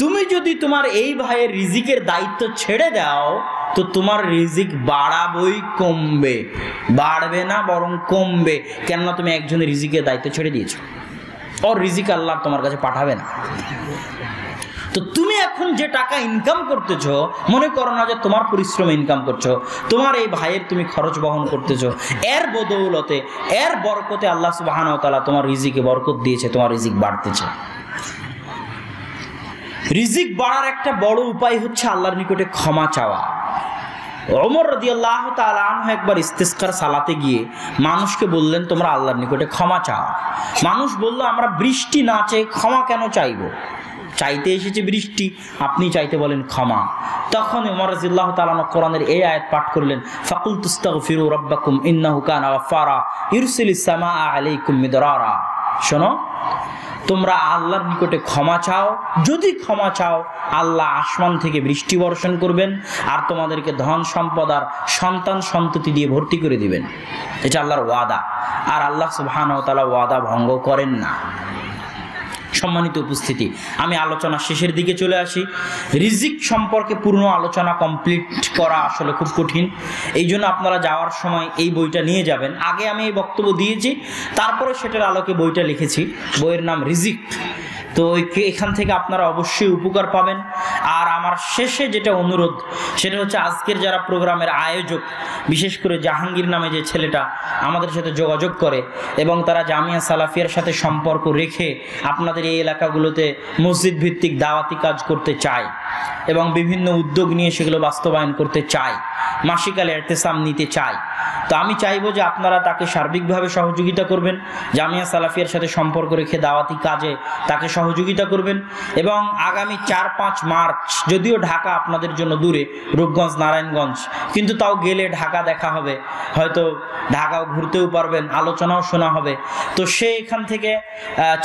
তুমি যদি তোমার এই ভাইয়ের রিজিকের দায়িত্ব ছেড়ে দাও তো তোমার রিজিক বাড়াবই কমবে, বাড়বে না বরং কমবে। কেননা তুমি একজনের রিজিকের দায়িত্ব ছেড়ে দিয়েছো, ওর রিজিক আল্লাহ তোমার কাছে পাঠাবে না। তো তুমি এখন যে টাকা ইনকাম করতেছো, মনে করো না যে তোমার পরিশ্রমে ইনকাম করছো, তোমার এই ভাইয়ের তুমি খরচ বহন করতেছো, এর বদৌলতে, এর বরকতে আল্লাহ সুবহানাহু ওয়া তাআলা তোমার রিজিকে বরকত দিয়েছে, তোমার রিজিক বাড়তেছে। রিজিক বাড়ার একটা বড় উপায় হচ্ছে আল্লাহর নিকটে ক্ষমা চাওয়া। ওমর রাদিয়াল্লাহু তাআলা আনহু একবার ইস্তিসকার সালাতে গিয়ে মানুষকে বললেন, তোমরা আল্লাহর নিকটে ক্ষমা চাও। মানুষ বলল, আমরা বৃষ্টি না চেয়ে ক্ষমা কেন চাইবো? চাইতে এসেছে বৃষ্টি, আপনি চাইতে বলেন ক্ষমা। তখন ওমর রাদিয়াল্লাহু তাআলা কোরআনের এই আয়াত পাঠ করলেন, ফাকুলতুস্তাগফিরু রাব্বাকুম ইন্নাহু কানা গাফফারা ইরসিলিস সামাআ আলাইকুম মিদরারা। শোনো, তোমরা আল্লাহর নিকটে ক্ষমা চাও, যদি ক্ষমা চাও আল্লাহ আসমান থেকে বৃষ্টি বর্ষণ করবেন আর তোমাদেরকে ধন সম্পদ আর সন্তান সন্ততি দিয়ে ভর্তি করে দিবেন। এটা আল্লাহর ওয়াদা, আর আল্লাহ সুবহানাহু ওয়া তাআলা ওয়াদা ভঙ্গ করেন না। সম্মানিত উপস্থিতি, আমি আলোচনা শেষের দিকে চলে আসি। রিজিক সম্পর্কে পূর্ণ আলোচনা কমপ্লিট করা আসলে খুব কঠিন, এই জন্য আপনারা যাওয়ার সময় এই বইটা নিয়ে যাবেন। আগে আমি এই বক্তব্য দিয়েছি, তারপরে সেটার আলোকে বইটা লিখেছি, বইয়ের নাম রিজিক। তো এখান থেকে আপনারা অবশ্যই উপকার পাবেন। আর আমার শেষে যেটা অনুরোধ, সেটা হচ্ছে আজকের যারা প্রোগ্রামের আয়োজক, বিশেষ করে জাহাঙ্গীর নামে যে ছেলেটা আমাদের সাথে যোগাযোগ করে এবং তারা জামিয়া সালাফিয়ার সাথে সম্পর্ক রেখে আপনাদের এই এলাকাগুলোতে মসজিদ ভিত্তিক দাওয়াতি কাজ করতে চায় এবং বিভিন্ন উদ্যোগ নিয়ে সেগুলো বাস্তবায়ন করতে চায়, মাসিকালে ইতিসাম নিতে চায়, তো আমি চাইবো যে আপনারা তাকে সার্বিকভাবে সহযোগিতা করবেন, জামিয়া সালাফিয়ার সাথে সম্পর্ক রেখে দাওয়াতি কাজে তাকে সহযোগিতা করবেন। এবং আগামী 4-5 মার্চ, যদিও ঢাকা আপনাদের জন্য দূরে, রূপগঞ্জ নারায়ণগঞ্জ, কিন্তু তাও গেলে ঢাকা দেখা হবে, হয়তো ঢাকাও ঘুরতেও পারবেন, আলোচনাও শোনা হবে। তো সে এখান থেকে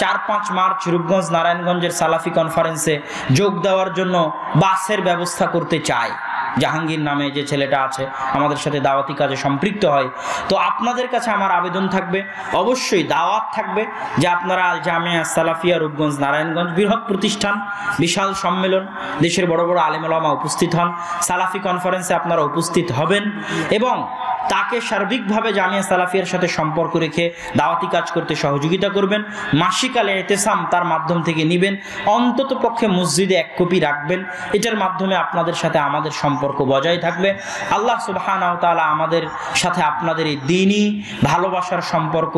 4-5 মার্চ রূপগঞ্জ নারায়ণগঞ্জের সালাফি কনফারেন্সে যোগ দেওয়ার জন্য বাসের ব্যবস্থা করতে চায়। জাহাঙ্গীর নামে যে ছেলেটা আছে আমাদের সাথে দাওয়াতি কাজে সম্পৃক্ত হয়। তো আপনাদের কাছে আমার আবেদন থাকবে, অবশ্যই দাওয়াত থাকবে যে আপনারা আল জামিয়া সালাফিয়া রূপগঞ্জ নারায়ণগঞ্জ, বৃহৎ প্রতিষ্ঠান, বিশাল সম্মেলন, দেশের বড় বড় আলেম ওলামা উপস্থিত হন, সালাফি কনফারেন্সে আপনারা উপস্থিত হবেন এবং তাকে সার্বিকভাবে জামিয়া সালাফিয়ার সাথে সম্পর্ক রেখে দাওয়াতি কাজ করতে সহযোগিতা করবেন। মাসিকালে ইতিসাম তার মাধ্যম থেকে নেবেন, অন্তত পক্ষে মসজিদে 1 কপি রাখবেন। এটার মাধ্যমে আপনাদের সাথে আমাদের সম্পর্ক বজায় থাকবে। আল্লাহ সুবহানাহু ওয়া তাআলা আমাদের সাথে আপনাদের এই দ্বীনি ভালোবাসার সম্পর্ক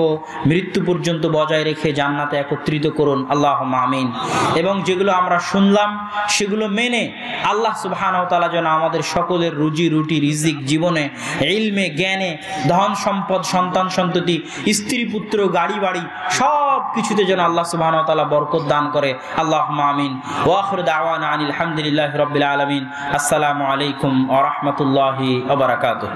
মৃত্যু পর্যন্ত বজায় রেখে জান্নাতে একত্রিত করুন, আল্লাহুম্মা আমিন। এবং যেগুলো আমরা শুনলাম সেগুলো মেনে আল্লাহ সুবহানাহু ওয়া তাআলা যেন আমাদের সকলের রুজি রুটি, রিজিক, জীবনে, ইলমে, জ্ঞানে, ধন সম্পদ, সন্তান সন্ততি, স্ত্রী পুত্র, গাড়ি বাড়ি, সব কিছুতে যেন আল্লাহ সুবহানাহু ওয়া তাআলা বরকত দান করে, আল্লাহুম্মা আমিন। ওয়া আখিরু দাওয়ানা আনিল হামদুলিল্লাহি রাব্বিল আলামিন। আসসালামু আলাইকুম ওয়া রাহমাতুল্লাহি ওয়া বারাকাতুহু।